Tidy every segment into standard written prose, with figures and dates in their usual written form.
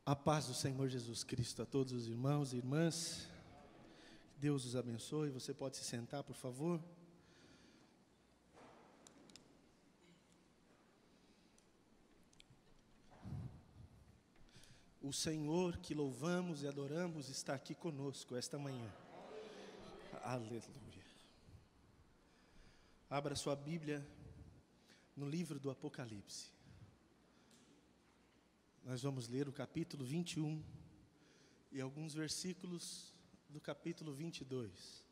A paz do Senhor Jesus Cristo a todos os irmãos e irmãs. Deus os abençoe. Você pode se sentar, por favor. O Senhor que louvamos e adoramos está aqui conosco esta manhã. Aleluia. Abra sua Bíblia no livro do Apocalipse. Nós vamos ler o capítulo 21 e alguns versículos do capítulo 22.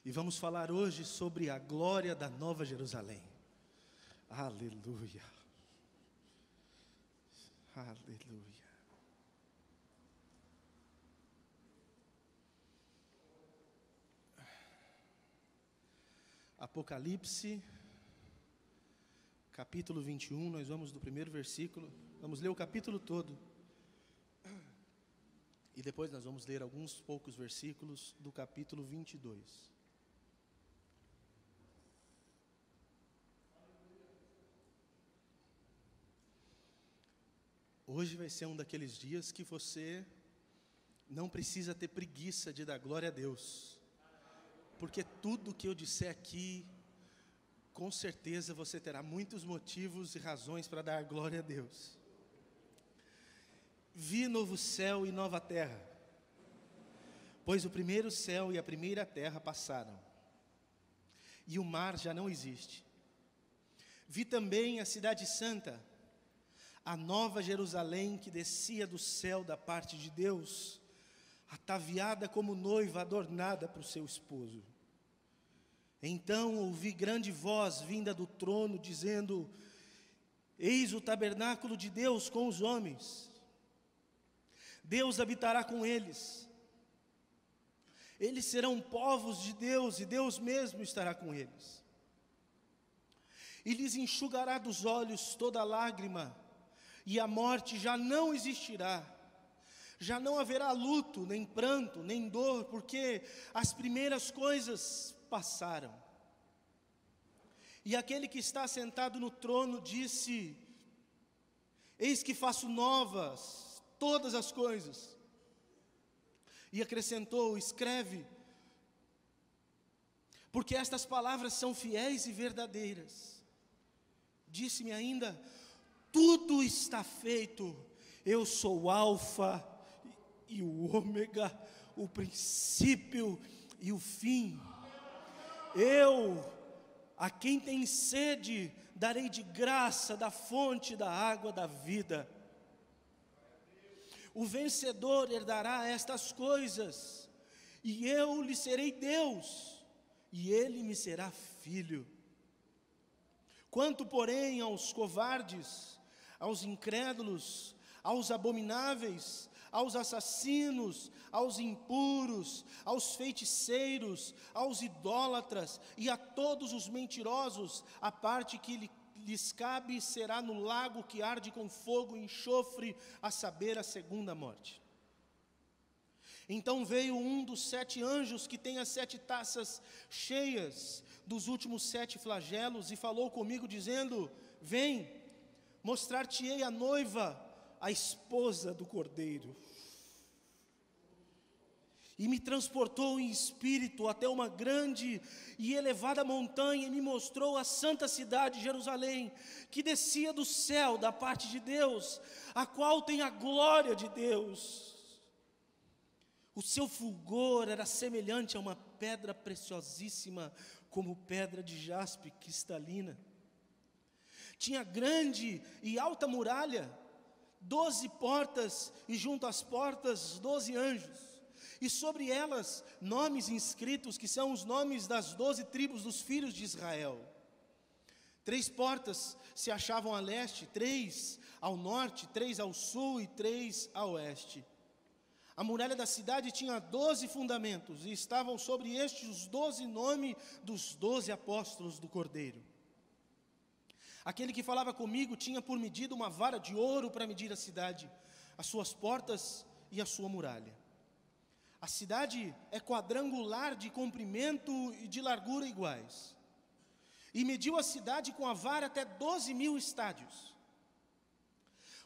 E vamos falar hoje sobre a glória da Nova Jerusalém. Aleluia. Aleluia. Apocalipse, capítulo 21, nós vamos do primeiro versículo, vamos ler o capítulo todo, e depois nós vamos ler alguns poucos versículos do capítulo 22. Hoje vai ser um daqueles dias que você não precisa ter preguiça de dar glória a Deus, porque tudo que eu disser aqui, com certeza você terá muitos motivos e razões para dar glória a Deus. Vi novo céu e nova terra, pois o primeiro céu e a primeira terra passaram, e o mar já não existe. Vi também a cidade santa, a nova Jerusalém que descia do céu da parte de Deus, ataviada como noiva adornada para o seu esposo. Então ouvi grande voz vinda do trono, dizendo: Eis o tabernáculo de Deus com os homens. Deus habitará com eles. Eles serão povos de Deus, e Deus mesmo estará com eles. E lhes enxugará dos olhos toda lágrima, e a morte já não existirá. Já não haverá luto, nem pranto, nem dor, porque as primeiras coisas passaram. E aquele que está sentado no trono disse: Eis que faço novas todas as coisas. E acrescentou: Escreve, porque estas palavras são fiéis e verdadeiras. Disse-me ainda: Tudo está feito. Eu sou o Alfa e o Ômega, o princípio e o fim. Eu, a quem tem sede, darei de graça da fonte da água da vida. O vencedor herdará estas coisas, e eu lhe serei Deus, e ele me será filho. Quanto, porém, aos covardes, aos incrédulos, aos abomináveis, aos assassinos, aos impuros, aos feiticeiros, aos idólatras e a todos os mentirosos, a parte que lhes cabe será no lago que arde com fogo e enxofre, a saber, a segunda morte. Então veio um dos 7 anjos que tem as 7 taças cheias dos últimos 7 flagelos e falou comigo dizendo: Vem, mostrar-te-ei a noiva, a esposa do Cordeiro. E me transportou em espírito até uma grande e elevada montanha e me mostrou a santa cidade Jerusalém, que descia do céu da parte de Deus, a qual tem a glória de Deus. O seu fulgor era semelhante a uma pedra preciosíssima, como pedra de jaspe cristalina. Tinha grande e alta muralha, 12 portas, e junto às portas 12 anjos, e sobre elas nomes inscritos, que são os nomes das 12 tribos dos filhos de Israel. 3 portas se achavam a leste, 3 ao norte, 3 ao sul e 3 a oeste. A muralha da cidade tinha 12 fundamentos, e estavam sobre estes os 12 nomes dos 12 apóstolos do Cordeiro. Aquele que falava comigo tinha por medida uma vara de ouro para medir a cidade, as suas portas e a sua muralha. A cidade é quadrangular, de comprimento e de largura iguais. E mediu a cidade com a vara até 12.000 estádios.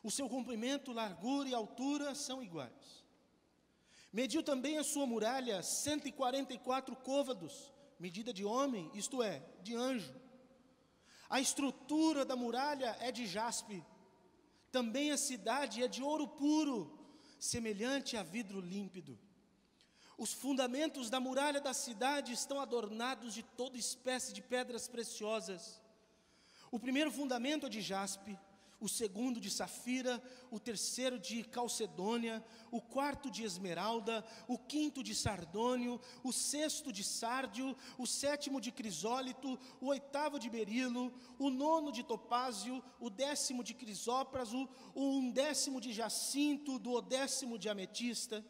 O seu comprimento, largura e altura são iguais. Mediu também a sua muralha 144 côvados, medida de homem, isto é, de anjo. A estrutura da muralha é de jaspe. Também a cidade é de ouro puro, semelhante a vidro límpido. Os fundamentos da muralha da cidade estão adornados de toda espécie de pedras preciosas. O primeiro fundamento é de jaspe, o segundo de safira, o terceiro de calcedônia, o quarto de esmeralda, o quinto de sardônio, o sexto de sárdio, o sétimo de crisólito, o oitavo de berilo, o nono de topázio, o 10º de crisópraso, o 11º de jacinto, o 12º de ametista.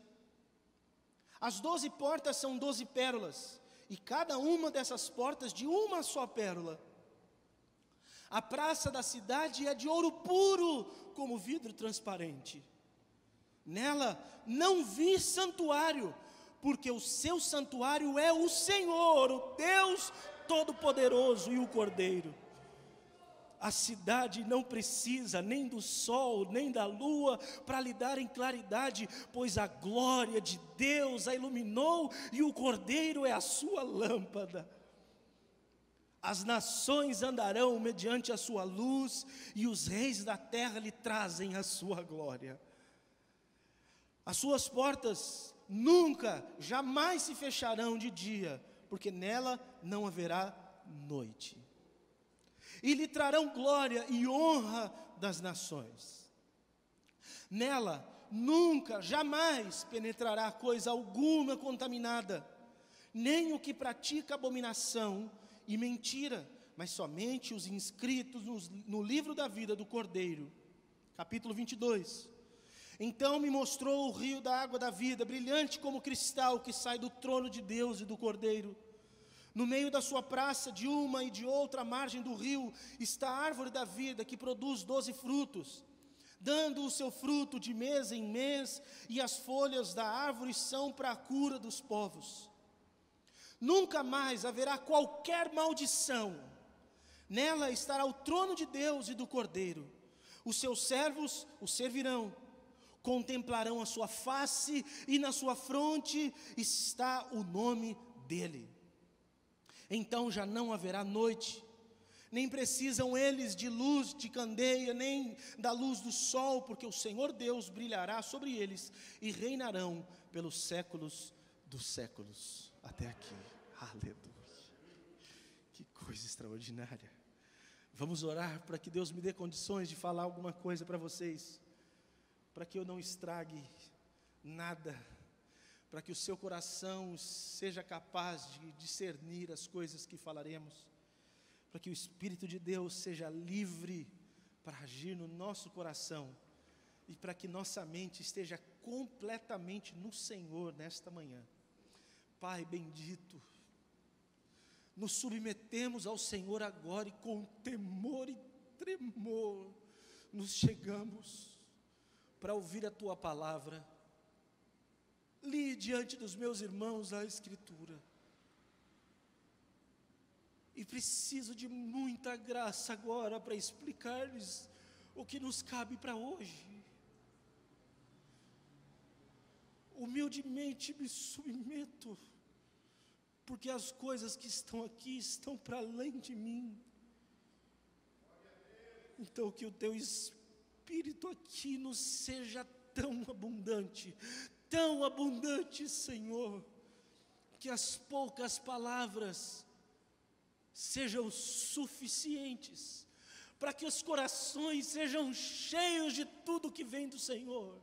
As 12 portas são 12 pérolas, e cada uma dessas portas de uma só pérola. A praça da cidade é de ouro puro, como vidro transparente. Nela não vi santuário, porque o seu santuário é o Senhor, o Deus Todo-Poderoso e o Cordeiro. A cidade não precisa nem do sol, nem da lua, para lhe dar em claridade, pois a glória de Deus a iluminou, e o Cordeiro é a sua lâmpada. As nações andarão mediante a sua luz, e os reis da terra lhe trazem a sua glória. As suas portas nunca, jamais se fecharão de dia, porque nela não haverá noite. E lhe trarão glória e honra das nações. Nela nunca, jamais penetrará coisa alguma contaminada, nem o que pratica abominação e mentira, mas somente os inscritos no livro da vida do Cordeiro. Capítulo 22. Então me mostrou o rio da água da vida, brilhante como cristal, que sai do trono de Deus e do Cordeiro. No meio da sua praça, de uma e de outra margem do rio, está a árvore da vida, que produz 12 frutos, dando o seu fruto de mês em mês, e as folhas da árvore são para a cura dos povos. Nunca mais haverá qualquer maldição. Nela estará o trono de Deus e do Cordeiro. Os seus servos o servirão, contemplarão a sua face, e na sua fronte está o nome dele. Então já não haverá noite, nem precisam eles de luz de candeia, nem da luz do sol, porque o Senhor Deus brilhará sobre eles, e reinarão pelos séculos dos séculos. Até aqui, aleluia, que coisa extraordinária. Vamos orar para que Deus me dê condições de falar alguma coisa para vocês, para que eu não estrague nada, para que o seu coração seja capaz de discernir as coisas que falaremos, para que o Espírito de Deus seja livre para agir no nosso coração, e para que nossa mente esteja completamente no Senhor nesta manhã. Pai bendito, nos submetemos ao Senhor agora, e com temor e tremor nos chegamos para ouvir a Tua palavra. Li diante dos meus irmãos a Escritura, e preciso de muita graça agora para explicar-lhes o que nos cabe para hoje. Humildemente me submeto, porque as coisas que estão aqui estão para além de mim. Então que o Teu Espírito aqui nos seja tão abundante, Senhor, que as poucas palavras sejam suficientes para que os corações sejam cheios de tudo que vem do Senhor.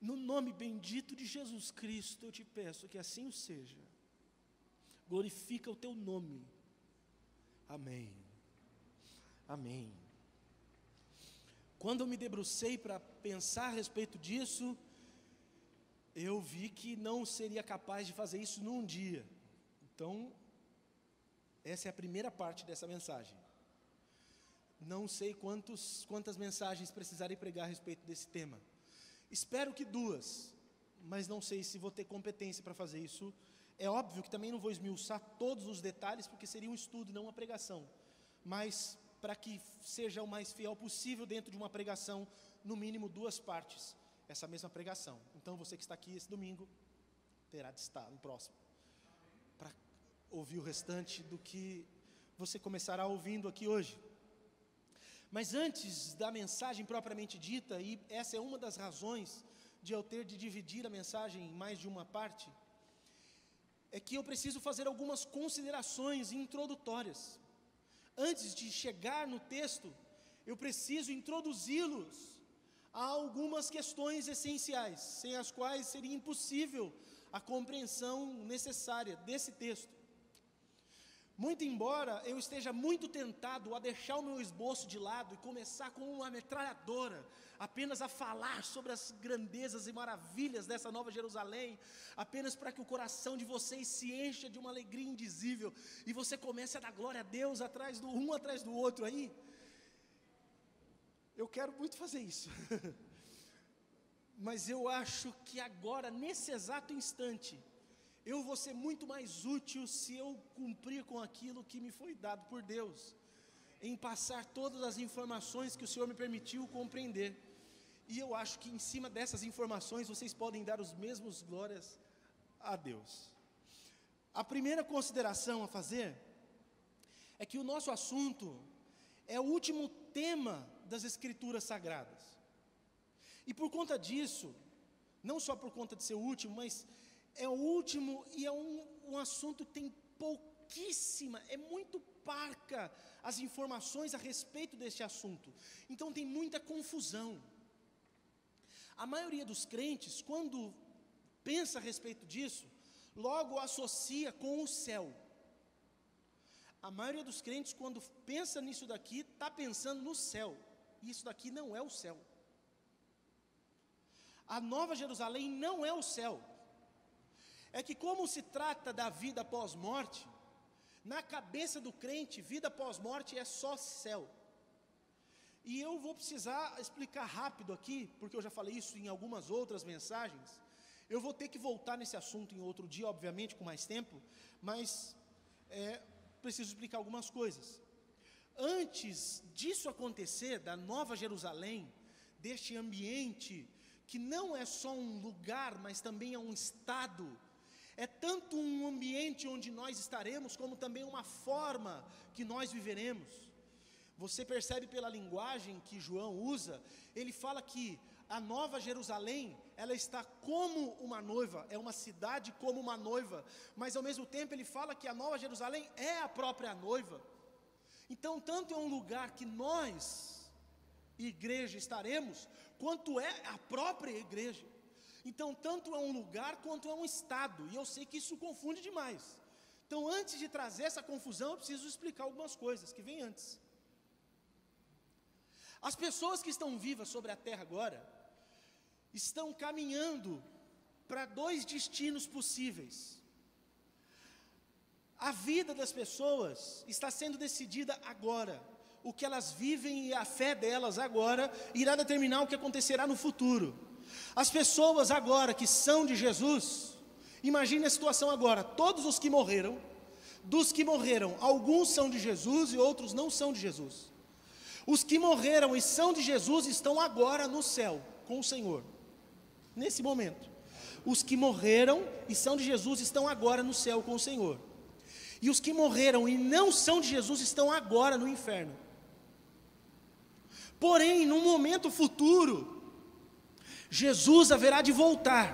No nome bendito de Jesus Cristo, eu te peço que assim o seja. Glorifica o Teu nome. Amém. Amém. Quando eu me debrucei para pensar a respeito disso, eu vi que não seria capaz de fazer isso num dia. Então, essa é a primeira parte dessa mensagem. Não sei quantas mensagens precisarei pregar a respeito desse tema. Espero que 2, mas não sei se vou ter competência para fazer isso. É óbvio que também não vou esmiuçar todos os detalhes, porque seria um estudo, não uma pregação. Mas para que seja o mais fiel possível dentro de uma pregação, no mínimo 2 partes, essa mesma pregação. Então você que está aqui esse domingo, terá de estar no próximo, para ouvir o restante do que você começará ouvindo aqui hoje. Mas antes da mensagem propriamente dita, e essa é uma das razões de eu ter de dividir a mensagem em mais de uma parte, é que eu preciso fazer algumas considerações introdutórias. Antes de chegar no texto, eu preciso introduzi-los a algumas questões essenciais, sem as quais seria impossível a compreensão necessária desse texto. Muito embora eu esteja muito tentado a deixar o meu esboço de lado e começar com uma metralhadora, apenas a falar sobre as grandezas e maravilhas dessa Nova Jerusalém, apenas para que o coração de vocês se encha de uma alegria indizível, e você comece a dar glória a Deus um atrás do outro aí. Eu quero muito fazer isso, mas eu acho que agora, nesse exato instante, eu vou ser muito mais útil se eu cumprir com aquilo que me foi dado por Deus, em passar todas as informações que o Senhor me permitiu compreender. E eu acho que em cima dessas informações vocês podem dar os mesmos glórias a Deus. A primeira consideração a fazer é que o nosso assunto é o último tema das Escrituras Sagradas. E por conta disso, não só por conta de ser o último, mas é o último e é um assunto que tem pouquíssima, é muito parca as informações a respeito deste assunto. Então tem muita confusão. A maioria dos crentes, quando pensa a respeito disso, logo associa com o céu. A maioria dos crentes, quando pensa nisso daqui, está pensando no céu. E isso daqui não é o céu. A Nova Jerusalém não é o céu. É que como se trata da vida pós-morte, na cabeça do crente, vida pós-morte é só céu. E eu vou precisar explicar rápido aqui, porque eu já falei isso em algumas outras mensagens. Eu vou ter que voltar nesse assunto em outro dia, obviamente, com mais tempo, mas preciso explicar algumas coisas. Antes disso acontecer, da Nova Jerusalém, deste ambiente, que não é só um lugar, mas também é um estado, é tanto um ambiente onde nós estaremos, como também uma forma que nós viveremos. Você percebe pela linguagem que João usa, ele fala que a Nova Jerusalém, ela está como uma noiva, é uma cidade como uma noiva, mas ao mesmo tempo ele fala que a Nova Jerusalém é a própria noiva. Então, tanto é um lugar que nós, igreja, estaremos, quanto é a própria igreja. Então, tanto é um lugar quanto é um estado, e eu sei que isso confunde demais. Então, antes de trazer essa confusão, eu preciso explicar algumas coisas que vêm antes. As pessoas que estão vivas sobre a terra agora, estão caminhando para 2 destinos possíveis. A vida das pessoas está sendo decidida agora. O que elas vivem e a fé delas agora irá determinar o que acontecerá no futuro. As pessoas agora que são de Jesus, imagine a situação agora, todos os que morreram, dos que morreram, alguns são de Jesus e outros não são de Jesus. Os que morreram e são de Jesus estão agora no céu, com o Senhor, nesse momento. Os que morreram e são de Jesus estão agora no céu com o Senhor. E os que morreram e não são de Jesus estão agora no inferno. Porém, num momento futuro, Jesus haverá de voltar.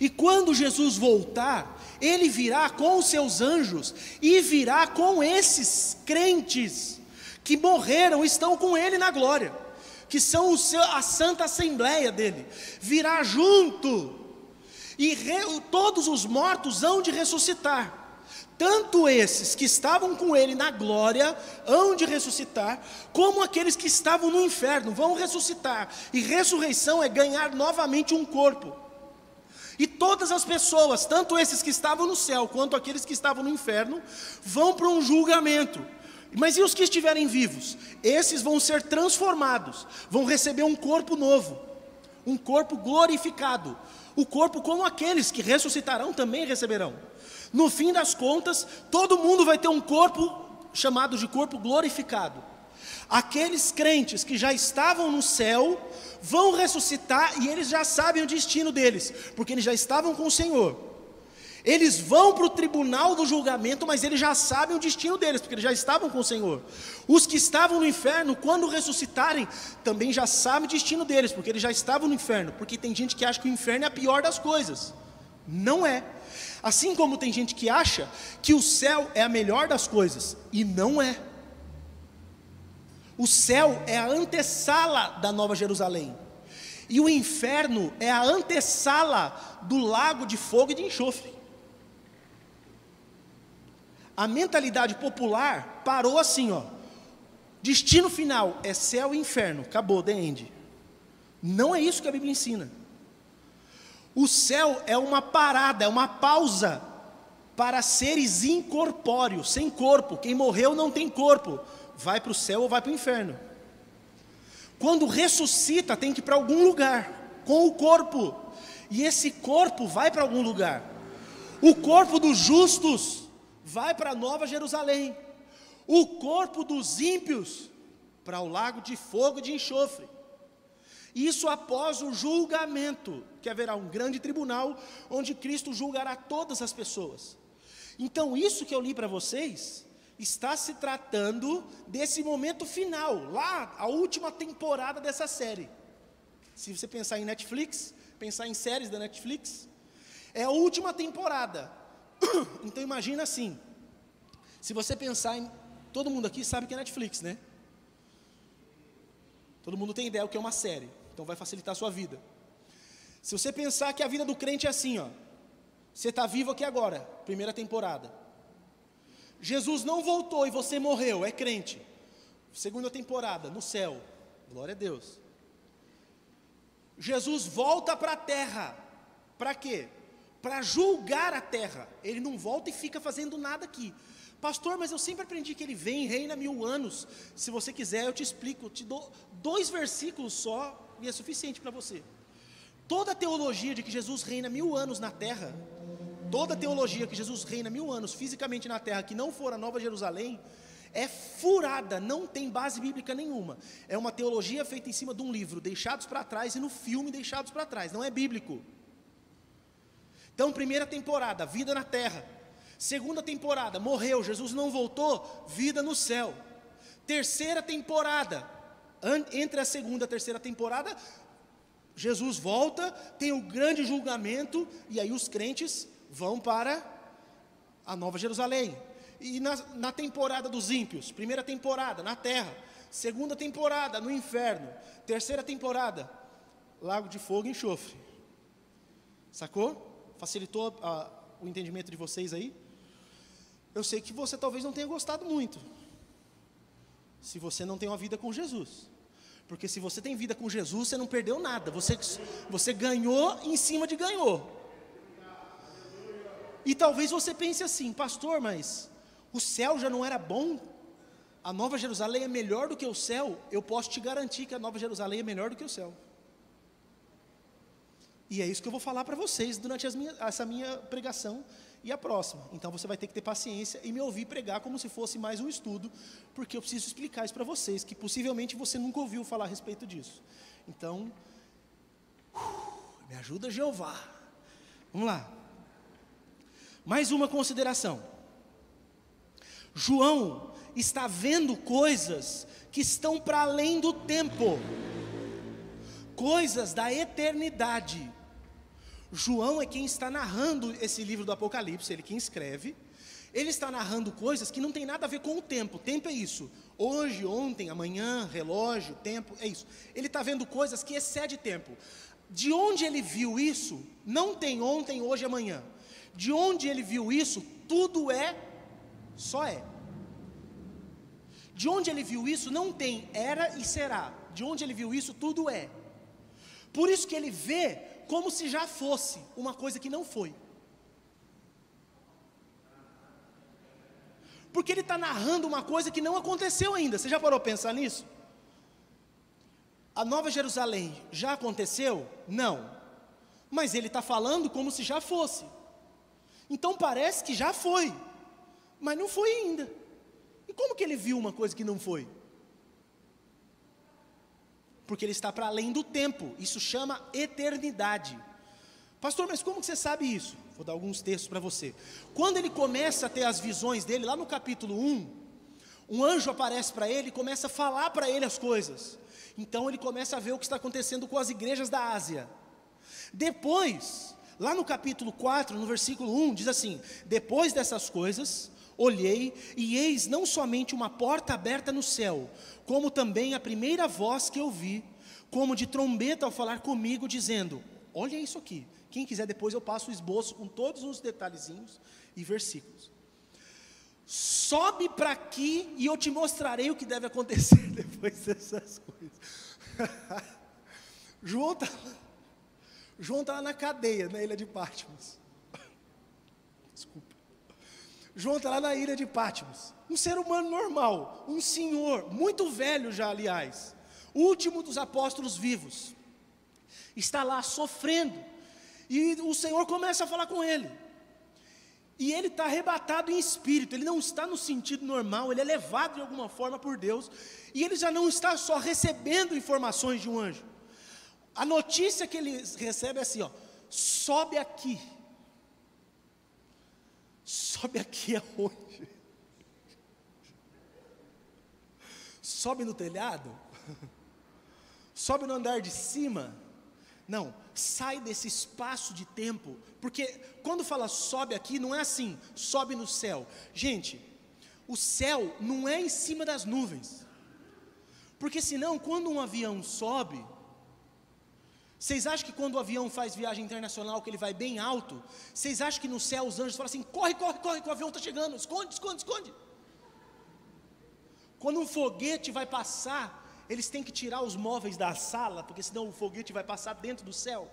E quando Jesus voltar, Ele virá com os seus anjos e virá com esses crentes que morreram, estão com Ele na glória, que são a santa assembleia dEle. Virá junto e todos os mortos hão de ressuscitar. Tanto esses que estavam com Ele na glória hão de ressuscitar, como aqueles que estavam no inferno vão ressuscitar. E ressurreição é ganhar novamente um corpo. E todas as pessoas, tanto esses que estavam no céu, quanto aqueles que estavam no inferno, vão para um julgamento. Mas e os que estiverem vivos? Esses vão ser transformados, vão receber um corpo novo, um corpo glorificado. O corpo como aqueles que ressuscitarão também receberão. No fim das contas, todo mundo vai ter um corpo chamado de corpo glorificado. Aqueles crentes que já estavam no céu vão ressuscitar e eles já sabem o destino deles, porque eles já estavam com o Senhor. Eles vão para o tribunal do julgamento, mas eles já sabem o destino deles, porque eles já estavam com o Senhor. Os que estavam no inferno, quando ressuscitarem, também já sabem o destino deles, porque eles já estavam no inferno. Porque tem gente que acha que o inferno é a pior das coisas. Não é. Assim como tem gente que acha que o céu é a melhor das coisas, e não é. O céu é a antessala da Nova Jerusalém, e o inferno é a antessala do lago de fogo e de enxofre. A mentalidade popular parou assim, ó. Destino final é céu e inferno, acabou, the end. Não é isso que a Bíblia ensina. O céu é uma parada, é uma pausa para seres incorpóreos, sem corpo. Quem morreu não tem corpo, vai para o céu ou vai para o inferno. Quando ressuscita, tem que ir para algum lugar, com o corpo, e esse corpo vai para algum lugar. O corpo dos justos vai para a Nova Jerusalém, o corpo dos ímpios para o lago de fogo e de enxofre. Isso após o julgamento, que haverá um grande tribunal, onde Cristo julgará todas as pessoas. Então isso que eu li para vocês, está se tratando desse momento final, lá, a última temporada dessa série. Se você pensar em Netflix, pensar em séries da Netflix, é a última temporada. Então imagina assim, se você pensar em, todo mundo aqui sabe que é Netflix, né? Todo mundo tem ideia do que é uma série, então vai facilitar a sua vida. Se você pensar que a vida do crente é assim, ó, você está vivo aqui agora, primeira temporada. Jesus não voltou e você morreu, é crente. Segunda temporada, no céu, glória a Deus. Jesus volta para a terra, para quê? Para julgar a terra. Ele não volta e fica fazendo nada aqui. Pastor, mas eu sempre aprendi que ele vem e reina 1000 anos. Se você quiser eu te explico, eu te dou 2 versículos só e é suficiente para você. Toda a teologia de que Jesus reina 1000 anos na terra, toda a teologia que Jesus reina 1000 anos fisicamente na terra, que não for a Nova Jerusalém, é furada, não tem base bíblica nenhuma. É uma teologia feita em cima de um livro, Deixados para Trás, e no filme Deixados para Trás, não é bíblico. Então, primeira temporada, vida na terra. Segunda temporada, morreu, Jesus não voltou, vida no céu. Terceira temporada, entre a segunda e a terceira temporada, Jesus volta, tem o grande julgamento, e aí os crentes vão para a Nova Jerusalém. E na temporada dos ímpios, primeira temporada, na terra. Segunda temporada, no inferno. Terceira temporada, lago de fogo e enxofre. Sacou? Facilitou o entendimento de vocês aí? Eu sei que você talvez não tenha gostado muito, se você não tem uma vida com Jesus. Porque se você tem vida com Jesus, você não perdeu nada, você ganhou em cima de ganhou. E talvez você pense assim, pastor, mas o céu já não era bom? A Nova Jerusalém é melhor do que o céu? Eu posso te garantir que a Nova Jerusalém é melhor do que o céu. E é isso que eu vou falar para vocês durante essa minha pregação e a próxima. Então você vai ter que ter paciência e me ouvir pregar como se fosse mais um estudo, porque eu preciso explicar isso para vocês, que possivelmente você nunca ouviu falar a respeito disso. Então, me ajuda, Jeová. Vamos lá. Mais uma consideração. João está vendo coisas que estão para além do tempo, coisas da eternidade. João é quem está narrando esse livro do Apocalipse, ele quem escreve. Ele está narrando coisas que não tem nada a ver com o tempo. O tempo é isso, hoje, ontem, amanhã, relógio, tempo, é isso. Ele está vendo coisas que excedem tempo. De onde ele viu isso, não tem ontem, hoje e amanhã. De onde ele viu isso, tudo é, só é. De onde ele viu isso, não tem era e será. De onde ele viu isso, tudo é. Por isso que ele vê como se já fosse uma coisa que não foi. Porque ele está narrando uma coisa que não aconteceu ainda. Você já parou para pensar nisso? A Nova Jerusalém já aconteceu? Não. Mas ele está falando como se já fosse. Então parece que já foi, mas não foi ainda. E como que ele viu uma coisa que não foi? porque ele está para além do tempo. Isso chama eternidade. Pastor, mas como que você sabe isso? Vou dar alguns textos para você. Quando ele começa a ter as visões dele, lá no capítulo 1, um anjo aparece para ele e começa a falar para ele as coisas. Então ele começa a ver o que está acontecendo com as igrejas da Ásia. Depois, lá no capítulo 4, no versículo 1, diz assim: depois dessas coisas, olhei, e eis não somente uma porta aberta no céu, como também a primeira voz que eu vi, como de trombeta ao falar comigo, dizendo: olha isso aqui. Quem quiser depois eu passo o esboço com todos os detalhezinhos e versículos. Sobe para aqui e eu te mostrarei o que deve acontecer depois dessas coisas. João está lá na cadeia, na ilha de Patmos. Desculpa. João está lá na ilha de Patmos. Um ser humano normal, um senhor, muito velho já, aliás, o último dos apóstolos vivos, está lá sofrendo. E o Senhor começa a falar com ele. E ele está arrebatado em espírito, ele não está no sentido normal, ele é levado de alguma forma por Deus. E ele já não está só recebendo informações de um anjo. A notícia que ele recebe é assim, ó: sobe aqui. Sobe aqui aonde? Sobe no telhado? Sobe no andar de cima? Não, sai desse espaço de tempo, porque quando fala sobe aqui, não é assim, sobe no céu. Gente, o céu não é em cima das nuvens, porque senão quando um avião sobe, vocês acham que quando o avião faz viagem internacional, que ele vai bem alto, vocês acham que no céu os anjos falam assim: corre, corre, corre, que o avião está chegando, esconde, esconde, esconde. Quando um foguete vai passar, eles têm que tirar os móveis da sala, porque senão o foguete vai passar dentro do céu.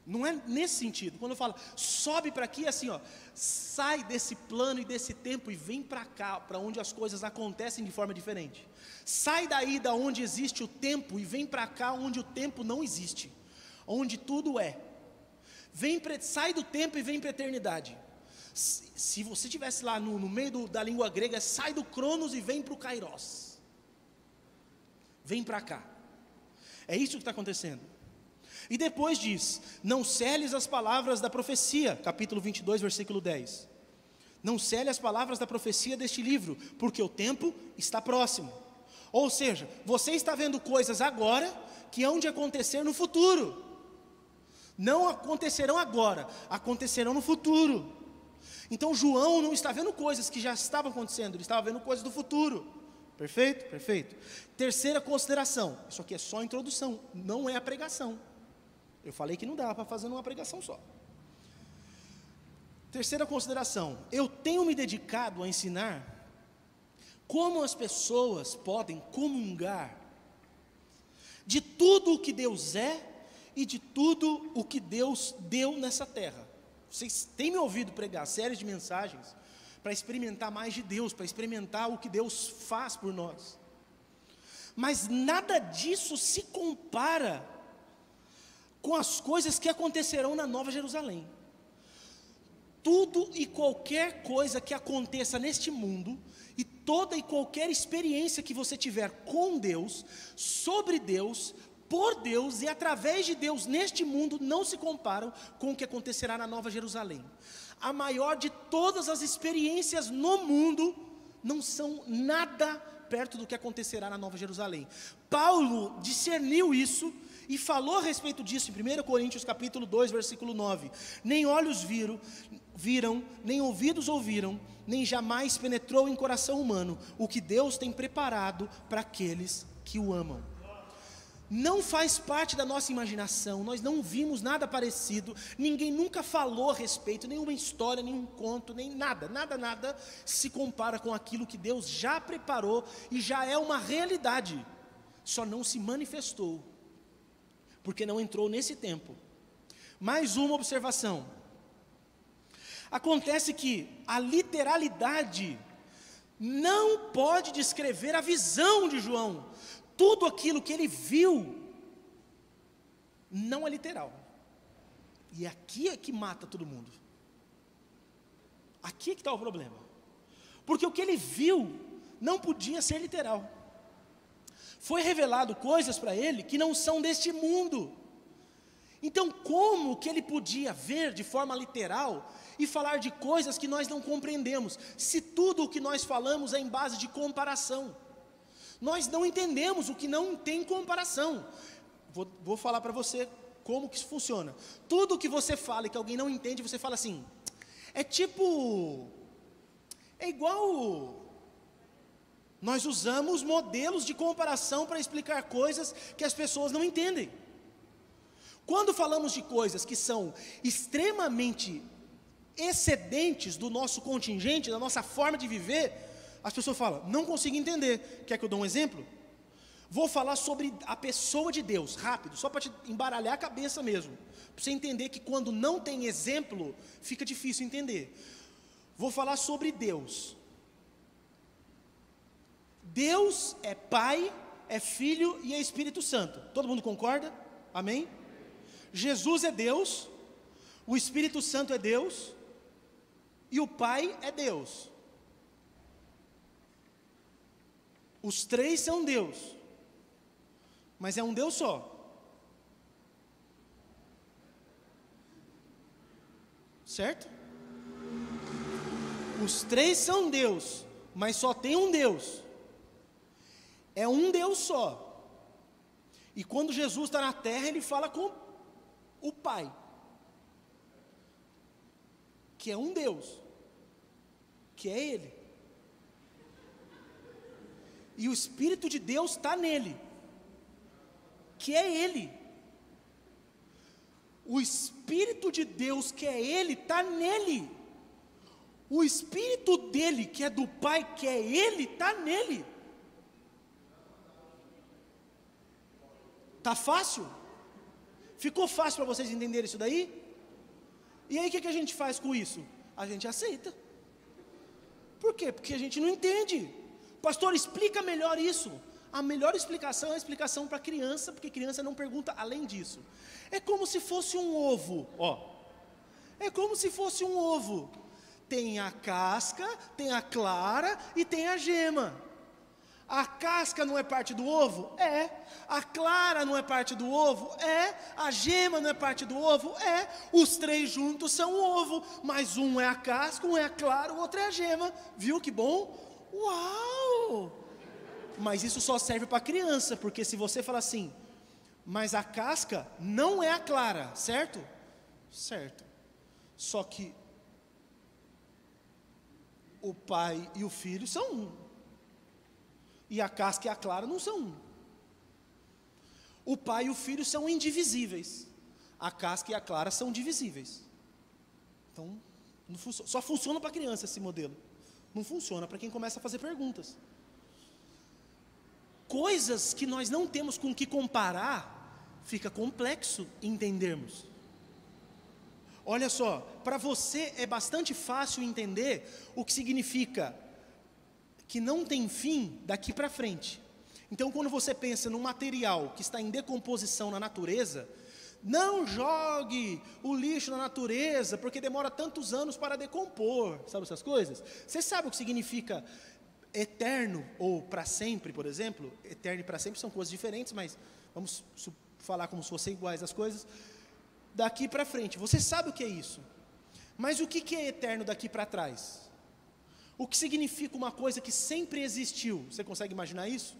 Não é nesse sentido. Quando eu falo sobe para aqui, é assim, ó, sai desse plano e desse tempo e vem para cá, para onde as coisas acontecem de forma diferente. Sai daí da onde existe o tempo e vem para cá onde o tempo não existe, onde tudo é. Sai do tempo e vem para a eternidade. Se você estivesse lá no meio da língua grega, sai do Cronos e vem para o Kairos. Vem para cá. É isso que está acontecendo. E depois diz: não celes as palavras da profecia, capítulo 22, versículo 10. Não cele as palavras da profecia deste livro, porque o tempo está próximo. Ou seja, você está vendo coisas agora que hão de acontecer no futuro. Não acontecerão agora, acontecerão no futuro. Então João não está vendo coisas que já estavam acontecendo, ele estava vendo coisas do futuro. Perfeito? Perfeito. Terceira consideração, isso aqui é só a introdução, não é a pregação. Eu falei que não dava para fazer numa pregação só. Terceira consideração, eu tenho me dedicado a ensinar como as pessoas podem comungar de tudo o que Deus é e de tudo o que Deus deu nessa terra. Vocês têm me ouvido pregar séries de mensagens para experimentar mais de Deus, para experimentar o que Deus faz por nós. Mas nada disso se compara com as coisas que acontecerão na Nova Jerusalém. Tudo e qualquer coisa que aconteça neste mundo, e toda e qualquer experiência que você tiver com Deus, sobre Deus, por Deus e através de Deus neste mundo, não se comparam com o que acontecerá na Nova Jerusalém. A maior de todas as experiências no mundo não são nada perto do que acontecerá na Nova Jerusalém. Paulo discerniu isso e falou a respeito disso em 1 Coríntios capítulo 2, versículo 9. Nem olhos viram, nem ouvidos ouviram, nem jamais penetrou em coração humano o que Deus tem preparado para aqueles que o amam. Não faz parte da nossa imaginação, nós não vimos nada parecido, ninguém nunca falou a respeito, nenhuma história, nenhum conto, nem nada se compara com aquilo que Deus já preparou e já é uma realidade, só não se manifestou, porque não entrou nesse tempo. Mais uma observação, acontece que a literalidade não pode descrever a visão de João. Tudo aquilo que ele viu não é literal. E aqui é que mata todo mundo. Aqui é que está o problema. Porque o que ele viu não podia ser literal. Foi revelado coisas para ele que não são deste mundo. Então, como que ele podia ver de forma literal e falar de coisas que nós não compreendemos, se tudo o que nós falamos é em base de comparação? Nós não entendemos o que não tem comparação. Vou falar para você como que isso funciona. Tudo que você fala e que alguém não entende, você fala assim, é igual, nós usamos modelos de comparação para explicar coisas que as pessoas não entendem. Quando falamos de coisas que são extremamente excedentes do nosso contingente, da nossa forma de viver, as pessoas falam, não consigo entender. Quer que eu dê um exemplo? Vou falar sobre a pessoa de Deus, rápido, só para te embaralhar a cabeça mesmo, para você entender que quando não tem exemplo, fica difícil entender. Vou falar sobre Deus. Deus é Pai, é Filho e é Espírito Santo. Todo mundo concorda? Amém? Jesus é Deus, o Espírito Santo é Deus e o Pai é Deus. Os três são Deus, mas é um Deus só. Certo? Os três são Deus, mas só tem um Deus. É um Deus só. E quando Jesus está na terra, ele fala com o Pai, que é um Deus, que é Ele. E o Espírito de Deus está nele, que é Ele. O Espírito de Deus, que é Ele, está nele. O Espírito dele, que é do Pai, que é Ele, está nele. Está fácil? Ficou fácil para vocês entenderem isso daí? E aí o que a gente faz com isso? A gente aceita. Por quê? Porque a gente não entende. Pastor, explica melhor isso. A melhor explicação é a explicação para criança, porque criança não pergunta além disso. É como se fosse um ovo, ó. É como se fosse um ovo. Tem a casca, tem a clara e tem a gema. A casca não é parte do ovo? É. A clara não é parte do ovo? É. A gema não é parte do ovo? É. Os três juntos são o ovo, mas um é a casca, um é a clara, o outro é a gema. Viu que bom? Uau! Mas isso só serve para criança, porque se você falar assim, mas a casca não é a clara, certo? Certo. Só que o Pai e o Filho são um. E a casca e a clara não são um. O Pai e o Filho são indivisíveis. A casca e a clara são divisíveis. Então, só funciona para criança esse modelo. Não funciona para quem começa a fazer perguntas. Coisas que nós não temos com que comparar, fica complexo entendermos. Olha só, para você é bastante fácil entender o que significa que não tem fim daqui para frente. Então, quando você pensa num material que está em decomposição na natureza, não jogue o lixo na natureza, porque demora tantos anos para decompor, sabe essas coisas? Você sabe o que significa eterno ou para sempre, por exemplo? Eterno e para sempre são coisas diferentes, mas vamos falar como se fossem iguais as coisas. Daqui para frente, você sabe o que é isso? Mas o que é eterno daqui para trás? O que significa uma coisa que sempre existiu? Você consegue imaginar isso?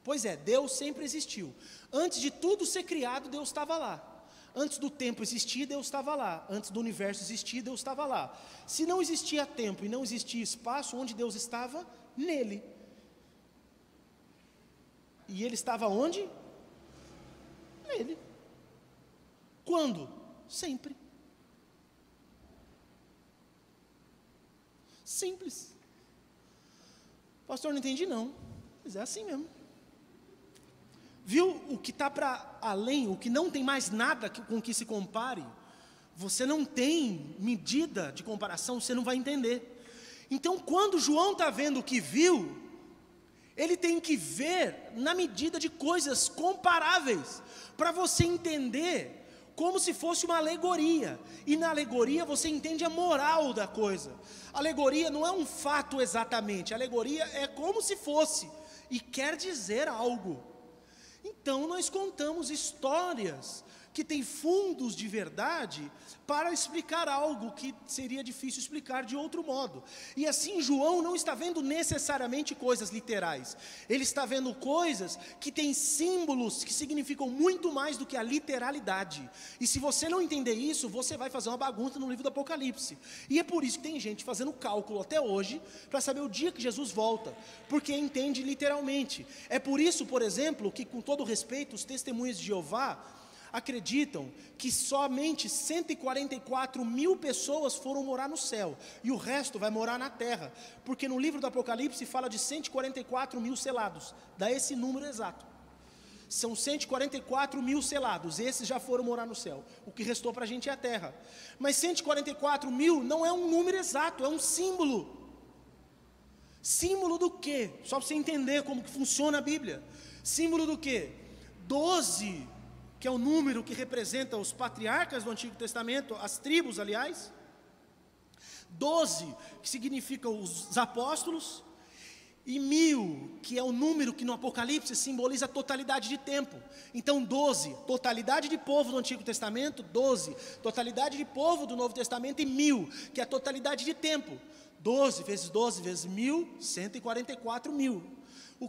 Pois é, Deus sempre existiu. Antes de tudo ser criado, Deus estava lá. Antes do tempo existir, Deus estava lá. Antes do universo existir, Deus estava lá. Se não existia tempo e não existia espaço, onde Deus estava? Nele. E Ele estava onde? Nele. Quando? Sempre. Simples. Pastor, não entendi não. Mas é assim mesmo. Viu o que está para além, o que não tem mais nada com que se compare? Você não tem medida de comparação, você não vai entender. Então, quando João está vendo o que viu, ele tem que ver na medida de coisas comparáveis, para você entender como se fosse uma alegoria. E na alegoria você entende a moral da coisa. Alegoria não é um fato exatamente, alegoria é como se fosse, e quer dizer algo. Então nós contamos histórias que têm fundos de verdade para explicar algo que seria difícil explicar de outro modo. E assim João não está vendo necessariamente coisas literais, ele está vendo coisas que têm símbolos que significam muito mais do que a literalidade. E se você não entender isso, você vai fazer uma bagunça no livro do Apocalipse. E é por isso que tem gente fazendo cálculo até hoje para saber o dia que Jesus volta, porque entende literalmente. É por isso, por exemplo, que, com todo respeito, os testemunhas de Jeová acreditam que somente 144 mil pessoas foram morar no céu, e o resto vai morar na terra, porque no livro do Apocalipse fala de 144 mil selados, dá esse número exato, são 144 mil selados, esses já foram morar no céu, o que restou para a gente é a terra, mas 144 mil não é um número exato, é um símbolo. Símbolo do quê? Só para você entender como que funciona a Bíblia. Símbolo do quê? 12, que é o número que representa os patriarcas do Antigo Testamento, as tribos, aliás. 12, que significa os apóstolos. E 1000, que é o número que no Apocalipse simboliza a totalidade de tempo. Então 12, totalidade de povo do Antigo Testamento. 12, totalidade de povo do Novo Testamento. E 1000, que é a totalidade de tempo. 12 vezes 1000, 144 mil.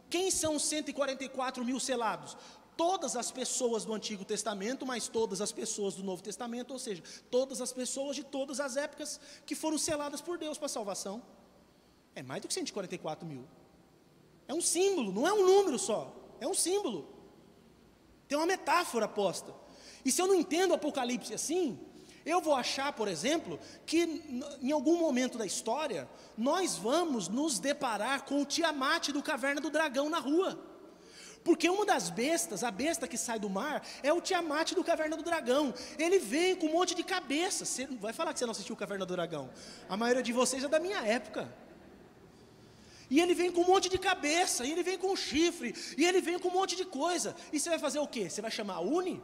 Quem são os 144 mil selados? Todas as pessoas do Antigo Testamento, mas todas as pessoas do Novo Testamento, ou seja, todas as pessoas de todas as épocas que foram seladas por Deus para a salvação. É mais do que 144 mil. É um símbolo, não é um número só, é um símbolo. Tem uma metáfora posta. E se eu não entendo o Apocalipse assim, eu vou achar, por exemplo, que em algum momento da história, nós vamos nos deparar com o Tiamat do Caverna do Dragão na rua. Porque uma das bestas, a besta que sai do mar, é o Tiamat do Caverna do Dragão. Ele vem com um monte de cabeça. Você não vai falar que você não assistiu o Caverna do Dragão. A maioria de vocês é da minha época. E ele vem com um monte de cabeça, e ele vem com um chifre, e ele vem com um monte de coisa. E você vai fazer o quê? Você vai chamar a Uni?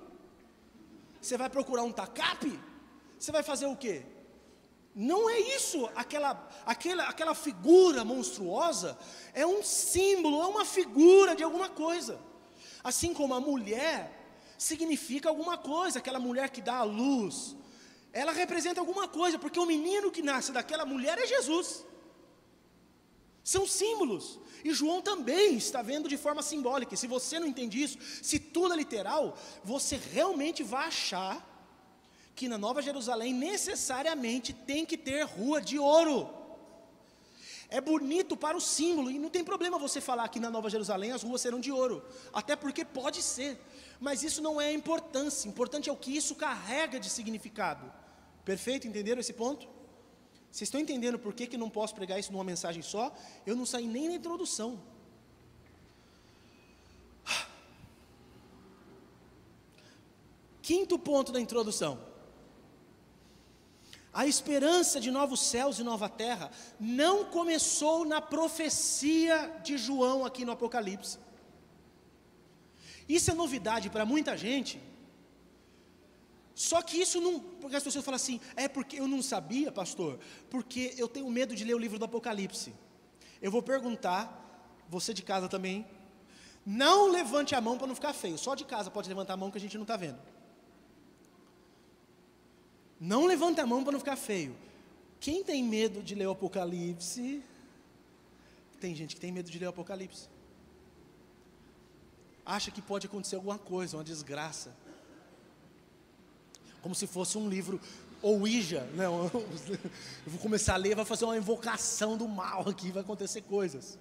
Você vai procurar um tacape? Você vai fazer o quê? Não é isso, aquela figura monstruosa é um símbolo, é uma figura de alguma coisa. Assim como a mulher significa alguma coisa, aquela mulher que dá a luz, ela representa alguma coisa, porque o menino que nasce daquela mulher é Jesus. São símbolos, e João também está vendo de forma simbólica. E se você não entende isso, se tudo é literal, você realmente vai achar que na Nova Jerusalém necessariamente tem que ter rua de ouro. É bonito para o símbolo, e não tem problema você falar que na Nova Jerusalém as ruas serão de ouro, até porque pode ser, mas isso não é a importância, importante é o que isso carrega de significado. Perfeito? Entenderam esse ponto? Vocês estão entendendo por que não posso pregar isso numa mensagem só? Eu não saí nem na introdução. Quinto ponto da introdução. A esperança de novos céus e nova terra não começou na profecia de João aqui no Apocalipse. Isso é novidade para muita gente. Só que isso não, porque as pessoas falam assim, é porque eu não sabia, pastor, porque eu tenho medo de ler o livro do Apocalipse. Eu vou perguntar, você de casa também, não levante a mão para não ficar feio, só de casa pode levantar a mão que a gente não está vendo. Não levanta a mão para não ficar feio. Quem tem medo de ler o Apocalipse? Tem gente que tem medo de ler o Apocalipse. Acha que pode acontecer alguma coisa, uma desgraça. Como se fosse um livro Ouija. Não, eu vou começar a ler, vai fazer uma invocação do mal aqui, vai acontecer coisas.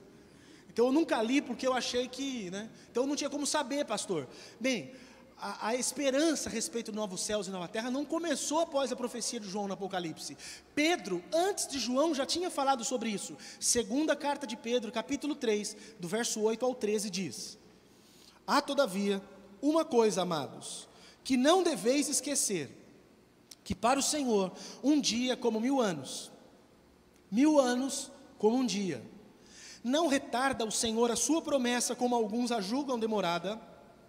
Então eu nunca li porque eu achei que, então eu não tinha como saber, pastor. Bem, a esperança a respeito de novos céus e nova terra não começou após a profecia de João no Apocalipse. Pedro, antes de João, já tinha falado sobre isso. Segunda carta de Pedro, capítulo 3, do verso 8 ao 13, diz: há todavia uma coisa, amados, que não deveis esquecer, que para o Senhor um dia é como 1000 anos, 1000 anos como um dia. Não retarda o Senhor a sua promessa, como alguns a julgam demorada.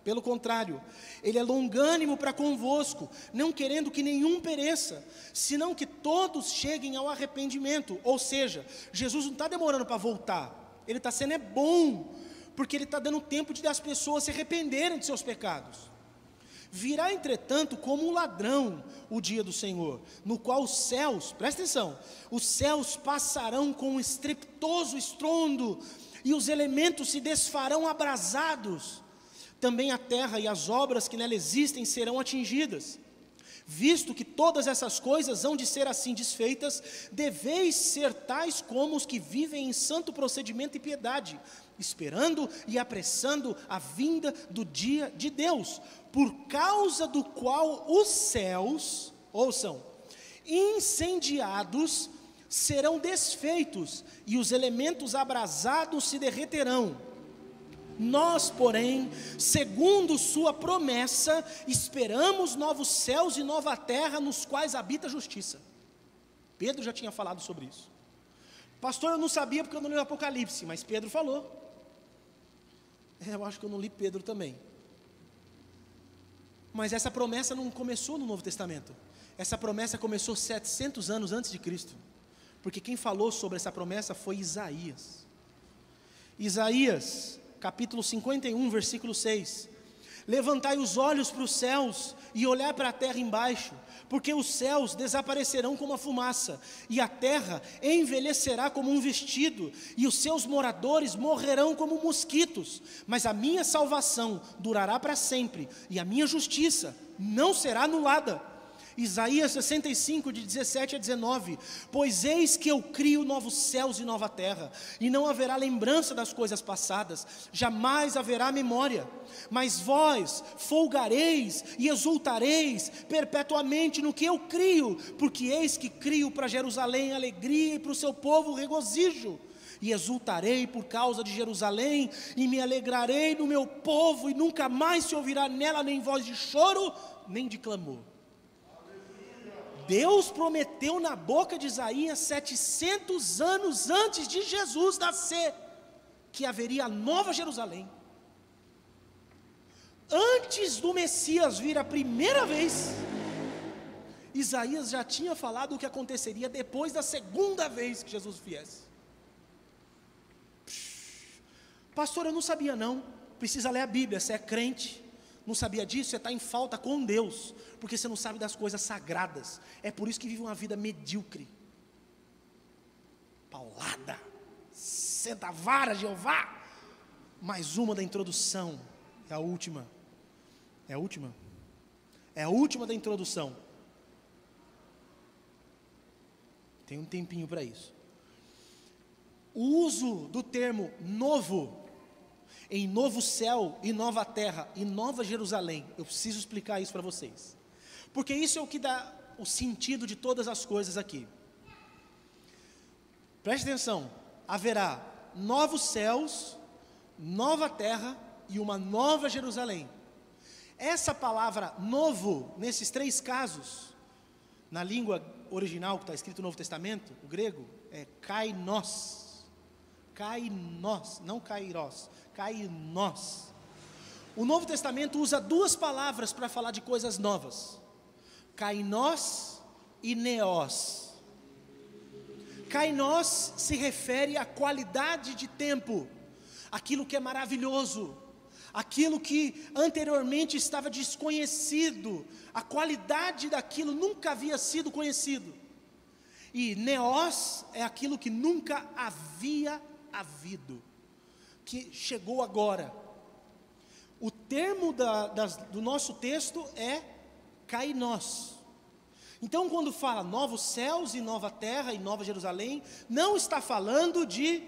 Pelo contrário, Ele é longânimo para convosco, não querendo que nenhum pereça, senão que todos cheguem ao arrependimento. Ou seja, Jesus não está demorando para voltar, Ele está sendo bom, porque Ele está dando tempo de as pessoas se arrependerem de seus pecados. Virá, entretanto, como um ladrão o dia do Senhor, no qual os céus, presta atenção, os céus passarão com um estrepitoso estrondo, e os elementos se desfarão abrasados. Também a terra e as obras que nela existem serão atingidas. Visto que todas essas coisas hão de ser assim desfeitas, deveis ser tais como os que vivem em santo procedimento e piedade, esperando e apressando a vinda do dia de Deus, por causa do qual os céus, ouçam, incendiados serão desfeitos, e os elementos abrasados se derreterão. Nós, porém, segundo sua promessa, esperamos novos céus e nova terra, nos quais habita a justiça. Pedro já tinha falado sobre isso. Pastor, eu não sabia porque eu não li o Apocalipse, mas Pedro falou. Eu acho que eu não li Pedro também. Mas essa promessa não começou no Novo Testamento. Essa promessa começou 700 anos antes de Cristo. Porque quem falou sobre essa promessa foi Isaías. Isaías, capítulo 51, versículo 6. Levantai os olhos para os céus e olhai para a terra embaixo, porque os céus desaparecerão como a fumaça, e a terra envelhecerá como um vestido, e os seus moradores morrerão como mosquitos, mas a minha salvação durará para sempre, e a minha justiça não será anulada. Isaías 65, de 17 a 19, pois eis que eu crio novos céus e nova terra, e não haverá lembrança das coisas passadas, jamais haverá memória, mas vós folgareis e exultareis perpetuamente no que eu crio, porque eis que crio para Jerusalém alegria e para o seu povo regozijo, e exultarei por causa de Jerusalém, e me alegrarei no meu povo, e nunca mais se ouvirá nela nem voz de choro, nem de clamor. Deus prometeu na boca de Isaías 700 anos antes de Jesus nascer, que haveria a nova Jerusalém. Antes do Messias vir a primeira vez, Isaías já tinha falado o que aconteceria depois da segunda vez que Jesus viesse. Pastor, eu não sabia não, precisa ler a Bíblia, você é crente. Não sabia disso? Você está em falta com Deus, porque você não sabe das coisas sagradas. É por isso que vive uma vida medíocre. Paulada, senta a vara, Jeová. Mais uma da introdução, é a última. É a última? É a última da introdução. Tem um tempinho para isso. O uso do termo novo, em novo céu e nova terra e nova Jerusalém, eu preciso explicar isso para vocês, porque isso é o que dá o sentido de todas as coisas aqui. Preste atenção, haverá novos céus, nova terra e uma nova Jerusalém. Essa palavra novo, nesses três casos, na língua original que está escrito no Novo Testamento, o grego, é kainos. Kainos, não kairos, kainos. O Novo Testamento usa duas palavras para falar de coisas novas: kainos e neos. Kainos se refere à qualidade de tempo, aquilo que é maravilhoso, aquilo que anteriormente estava desconhecido, a qualidade daquilo nunca havia sido conhecido. E neos é aquilo que nunca havia havido, que chegou agora. O termo do nosso texto é kainos. Então, quando fala novos céus e nova terra e nova Jerusalém, não está falando de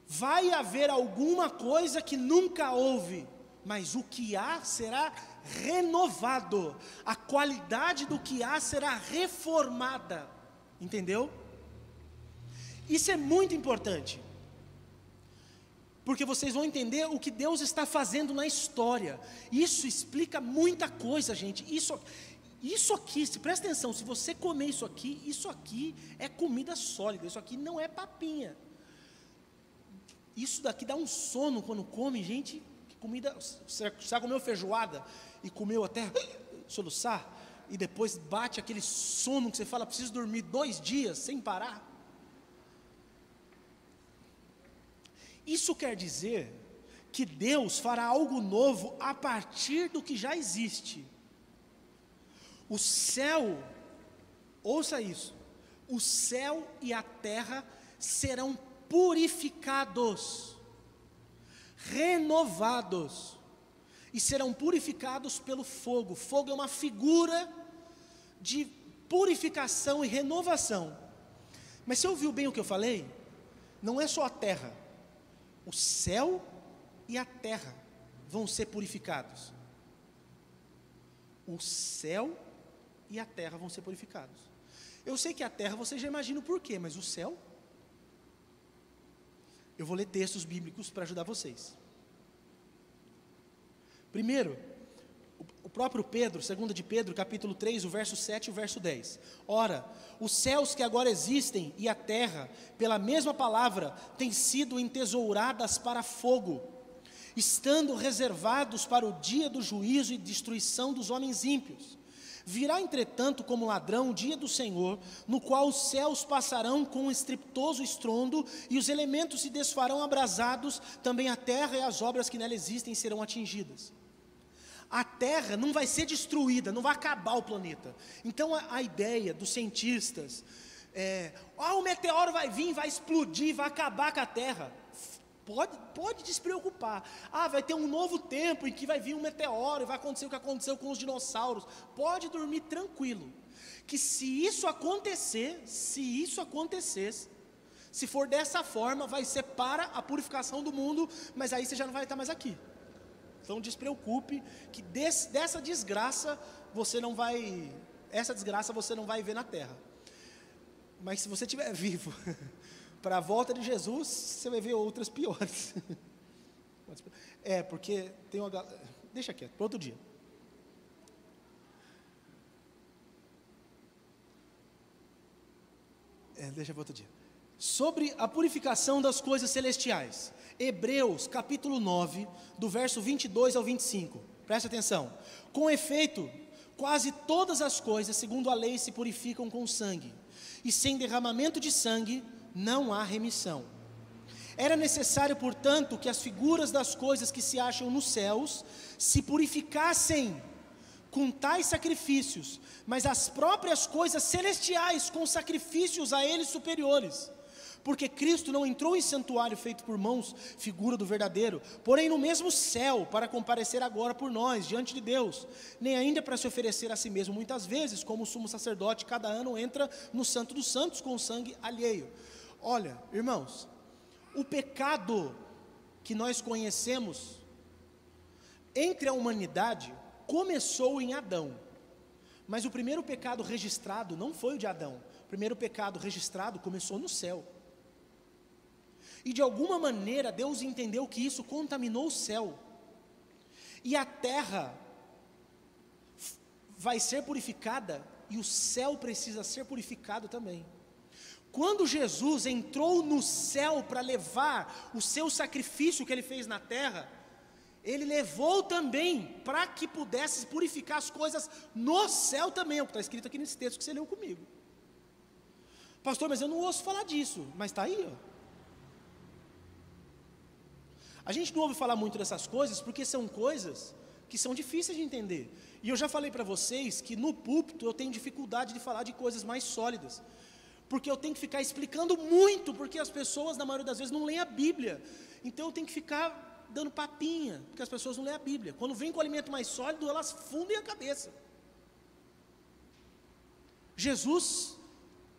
vai haver alguma coisa que nunca houve, mas o que há será renovado, a qualidade do que há será reformada. Entendeu? Isso é muito importante, porque vocês vão entender o que Deus está fazendo na história. Isso explica muita coisa, gente. Isso aqui, se presta atenção, se você comer isso aqui é comida sólida, isso aqui não é papinha. Isso daqui dá um sono quando come, gente. Comida, você já comeu feijoada e comeu até soluçar, e depois bate aquele sono que você fala, preciso dormir 2 dias sem parar. Isso quer dizer que Deus fará algo novo a partir do que já existe. O céu, ouça isso, o céu e a terra serão purificados, renovados, e serão purificados pelo fogo. Fogo é uma figura de purificação e renovação. Mas você ouviu bem o que eu falei? Não é só a terra, o céu e a terra vão ser purificados. O céu e a terra vão ser purificados. Eu sei que a terra você já imagina o porquê, mas o céu? Eu vou ler textos bíblicos para ajudar vocês. Primeiro, o próprio Pedro, 2 de Pedro, capítulo 3, o verso 7 e o verso 10. Ora, os céus que agora existem e a terra, pela mesma palavra, têm sido entesouradas para fogo, estando reservados para o dia do juízo e destruição dos homens ímpios. Virá, entretanto, como ladrão o dia do Senhor, no qual os céus passarão com um estrepitoso estrondo, e os elementos se desfarão abrasados, também a terra e as obras que nela existem serão atingidas. A terra não vai ser destruída, não vai acabar o planeta. Então a ideia dos cientistas o meteoro vai vir, vai explodir, vai acabar com a terra. Pode despreocupar. Vai ter um novo tempo em que vai vir um meteoro e vai acontecer o que aconteceu com os dinossauros. Pode dormir tranquilo, que se isso acontecesse, se for dessa forma, vai ser para a purificação do mundo, mas aí você já não vai estar mais aqui. Então despreocupe que dessa desgraça você não vai, essa desgraça você não vai ver na terra. Mas se você estiver vivo para a volta de Jesus, você vai ver outras piores. Porque tem uma... Deixa quieto, para outro dia. Deixa para outro dia. Sobre a purificação das coisas celestiais. Hebreus, capítulo 9, do verso 22 ao 25. Presta atenção. Com efeito, quase todas as coisas, segundo a lei, se purificam com sangue. E sem derramamento de sangue, não há remissão. Era necessário, portanto, que as figuras das coisas que se acham nos céus se purificassem com tais sacrifícios, mas as próprias coisas celestiais com sacrifícios a eles superiores. Porque Cristo não entrou em santuário feito por mãos, figura do verdadeiro, porém no mesmo céu, para comparecer agora por nós, diante de Deus, nem ainda para se oferecer a si mesmo muitas vezes, como o sumo sacerdote cada ano entra no santo dos santos com sangue alheio. Olha, irmãos, o pecado que nós conhecemos entre a humanidade começou em Adão, mas o primeiro pecado registrado não foi o de Adão. O primeiro pecado registrado começou no céu. E de alguma maneira Deus entendeu que isso contaminou o céu. E a terra vai ser purificada e o céu precisa ser purificado também. Quando Jesus entrou no céu para levar o seu sacrifício que ele fez na terra, ele levou também para que pudesse purificar as coisas no céu também, é o que está escrito aqui nesse texto que você leu comigo. Pastor, mas eu não ouço falar disso, mas está aí, ó. A gente não ouve falar muito dessas coisas porque são coisas que são difíceis de entender. E eu já falei para vocês que no púlpito eu tenho dificuldade de falar de coisas mais sólidas, porque eu tenho que ficar explicando muito, porque as pessoas na maioria das vezes não leem a Bíblia. Então eu tenho que ficar dando papinha, porque as pessoas não leem a Bíblia. Quando vem com alimento mais sólido, elas fundem a cabeça. Jesus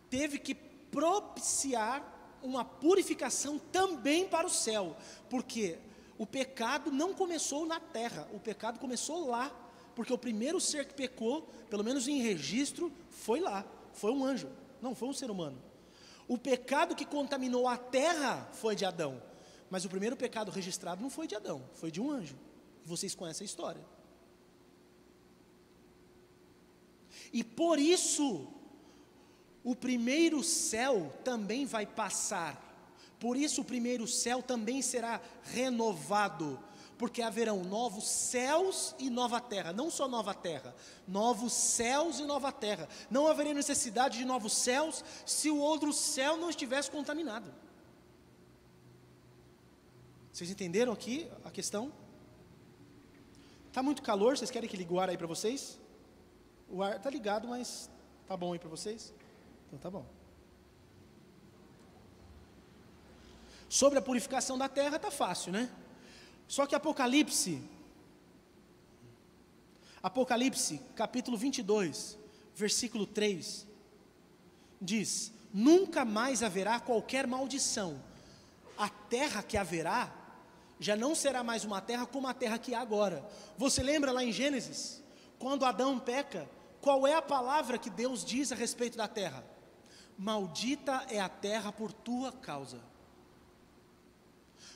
teve que propiciar uma purificação também para o céu, porque o pecado não começou na terra, o pecado começou lá, porque o primeiro ser que pecou, pelo menos em registro, foi lá, foi um anjo, não foi um ser humano. O pecado que contaminou a terra foi de Adão, mas o primeiro pecado registrado não foi de Adão, foi de um anjo. Vocês conhecem a história. E por isso o primeiro céu também vai passar. Por isso o primeiro céu também será renovado, porque haverão novos céus e nova terra. Não só nova terra, novos céus e nova terra. Não haveria necessidade de novos céus se o outro céu não estivesse contaminado. Vocês entenderam aqui a questão? Está muito calor, vocês querem que ligue o ar aí para vocês? O ar está ligado, mas está bom aí para vocês? Então tá bom. Sobre a purificação da terra está fácil, né? Só que Apocalipse capítulo 22, versículo 3, diz: nunca mais haverá qualquer maldição. A terra que haverá já não será mais uma terra como a terra que há agora. Você lembra lá em Gênesis, quando Adão peca, qual é a palavra que Deus diz a respeito da terra? Maldita é a terra por tua causa.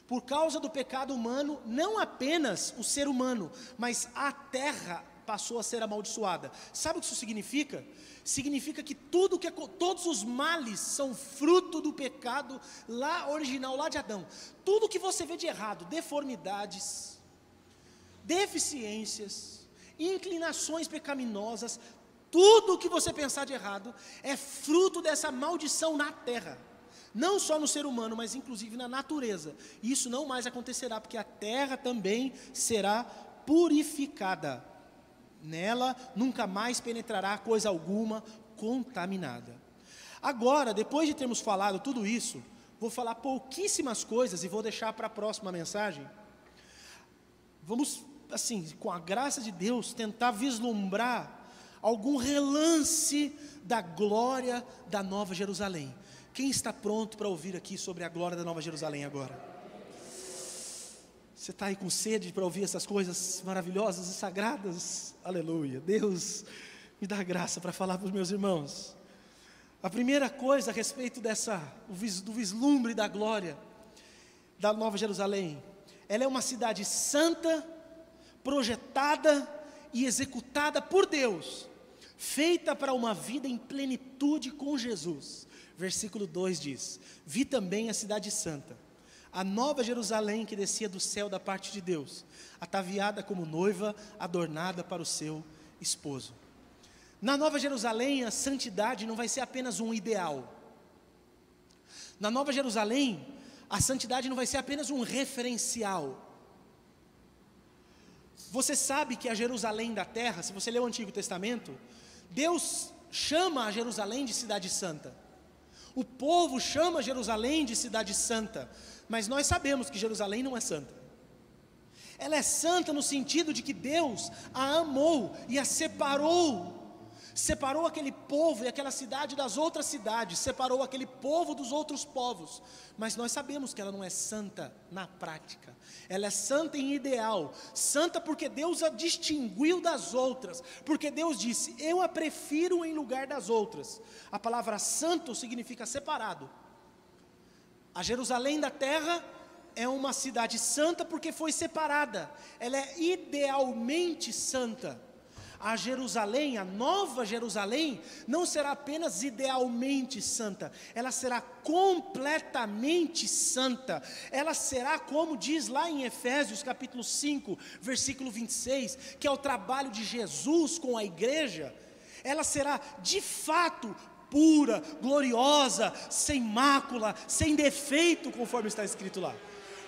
Por causa do pecado humano, não apenas o ser humano, mas a terra passou a ser amaldiçoada. Sabe o que isso significa? Significa que todos os males são fruto do pecado lá original, lá de Adão. Tudo que você vê de errado, deformidades, deficiências, inclinações pecaminosas, tudo que você pensar de errado é fruto dessa maldição na terra. Não só no ser humano, mas inclusive na natureza. E isso não mais acontecerá, porque a terra também será purificada. Nela nunca mais penetrará coisa alguma contaminada. Agora, depois de termos falado tudo isso, vou falar pouquíssimas coisas e vou deixar para a próxima mensagem. Vamos, assim, com a graça de Deus, tentar vislumbrar algum relance da glória da Nova Jerusalém. Quem está pronto para ouvir aqui sobre a glória da Nova Jerusalém agora? Você está aí com sede para ouvir essas coisas maravilhosas e sagradas? Aleluia. Deus me dá graça para falar para os meus irmãos. A primeira coisa a respeito do vislumbre da glória da Nova Jerusalém, ela é uma cidade santa, projetada e executada por Deus, feita para uma vida em plenitude com Jesus. Versículo 2 diz: vi também a cidade santa, a nova Jerusalém que descia do céu da parte de Deus, ataviada como noiva, adornada para o seu esposo. Na Nova Jerusalém, a santidade não vai ser apenas um ideal. Na Nova Jerusalém, a santidade não vai ser apenas um referencial. Você sabe que a Jerusalém da terra, se você ler o Antigo Testamento, Deus chama a Jerusalém de cidade santa. O povo chama Jerusalém de cidade santa, mas nós sabemos que Jerusalém não é santa. Ela é santa no sentido de que Deus a amou e a separou aquele povo e aquela cidade das outras cidades, separou aquele povo dos outros povos, mas nós sabemos que ela não é santa na prática. Ela é santa em ideal, santa porque Deus a distinguiu das outras, porque Deus disse: eu a prefiro em lugar das outras. A palavra santo significa separado. A Jerusalém da terra é uma cidade santa porque foi separada, ela é idealmente santa. A Jerusalém, a nova Jerusalém, não será apenas idealmente santa, ela será completamente santa. Ela será, como diz lá em Efésios capítulo 5, versículo 26, que é o trabalho de Jesus com a igreja. Ela será de fato pura, gloriosa, sem mácula, sem defeito, conforme está escrito lá.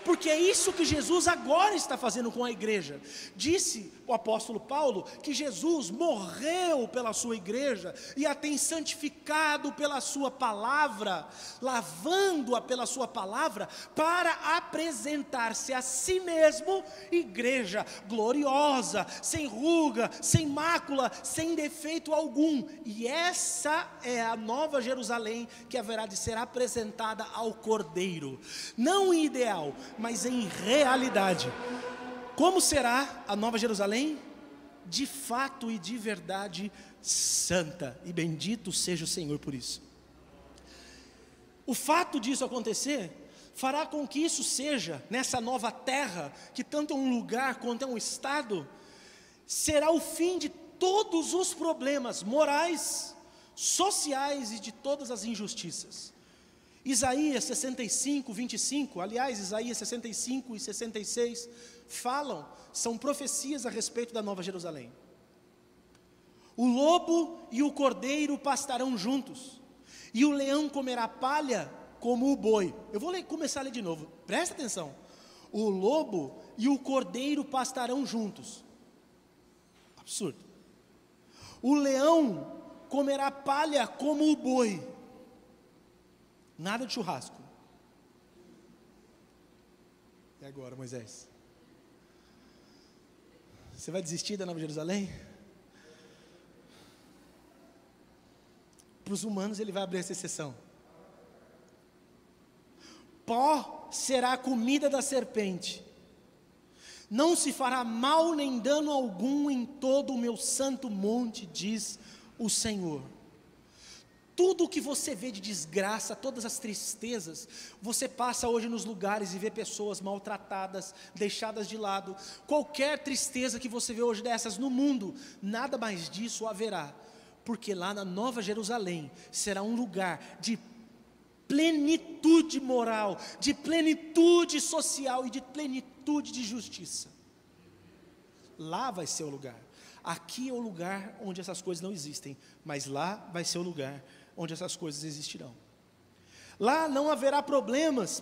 Porque é isso que Jesus agora está fazendo com a igreja. Disse o apóstolo Paulo que Jesus morreu pela sua igreja e a tem santificado pela sua palavra, lavando-a pela sua palavra, para apresentar-se a si mesmo igreja gloriosa, sem ruga, sem mácula, sem defeito algum. E essa é a nova Jerusalém que haverá de ser apresentada ao Cordeiro, não em ideal, mas em realidade. Como será a nova Jerusalém? De fato e de verdade santa, e bendito seja o Senhor por isso. O fato disso acontecer fará com que isso seja, nessa nova terra, que tanto é um lugar quanto é um estado, será o fim de todos os problemas morais, sociais e de todas as injustiças. Isaías 65, 25, aliás, Isaías 65 e 66 falam, são profecias a respeito da Nova Jerusalém. O lobo e o cordeiro pastarão juntos, e o leão comerá palha como o boi. Eu vou começar a ler de novo, presta atenção. o lobo e o cordeiro pastarão juntos. Absurdo. O leão comerá palha como o boi. Nada de churrasco. E agora, Moisés? Você vai desistir da Nova Jerusalém? Para os humanos ele vai abrir essa exceção. Pó será a comida da serpente. Não se fará mal nem dano algum em todo o meu santo monte, diz o Senhor. Tudo o que você vê de desgraça, todas as tristezas, você passa hoje nos lugares e vê pessoas maltratadas, deixadas de lado. Qualquer tristeza que você vê hoje dessas no mundo, nada mais disso haverá. Porque lá na Nova Jerusalém será um lugar de plenitude moral, de plenitude social e de plenitude de justiça. Lá vai ser o lugar. Aqui é o lugar onde essas coisas não existem, mas lá vai ser o lugar onde essas coisas existirão. Lá não haverá problemas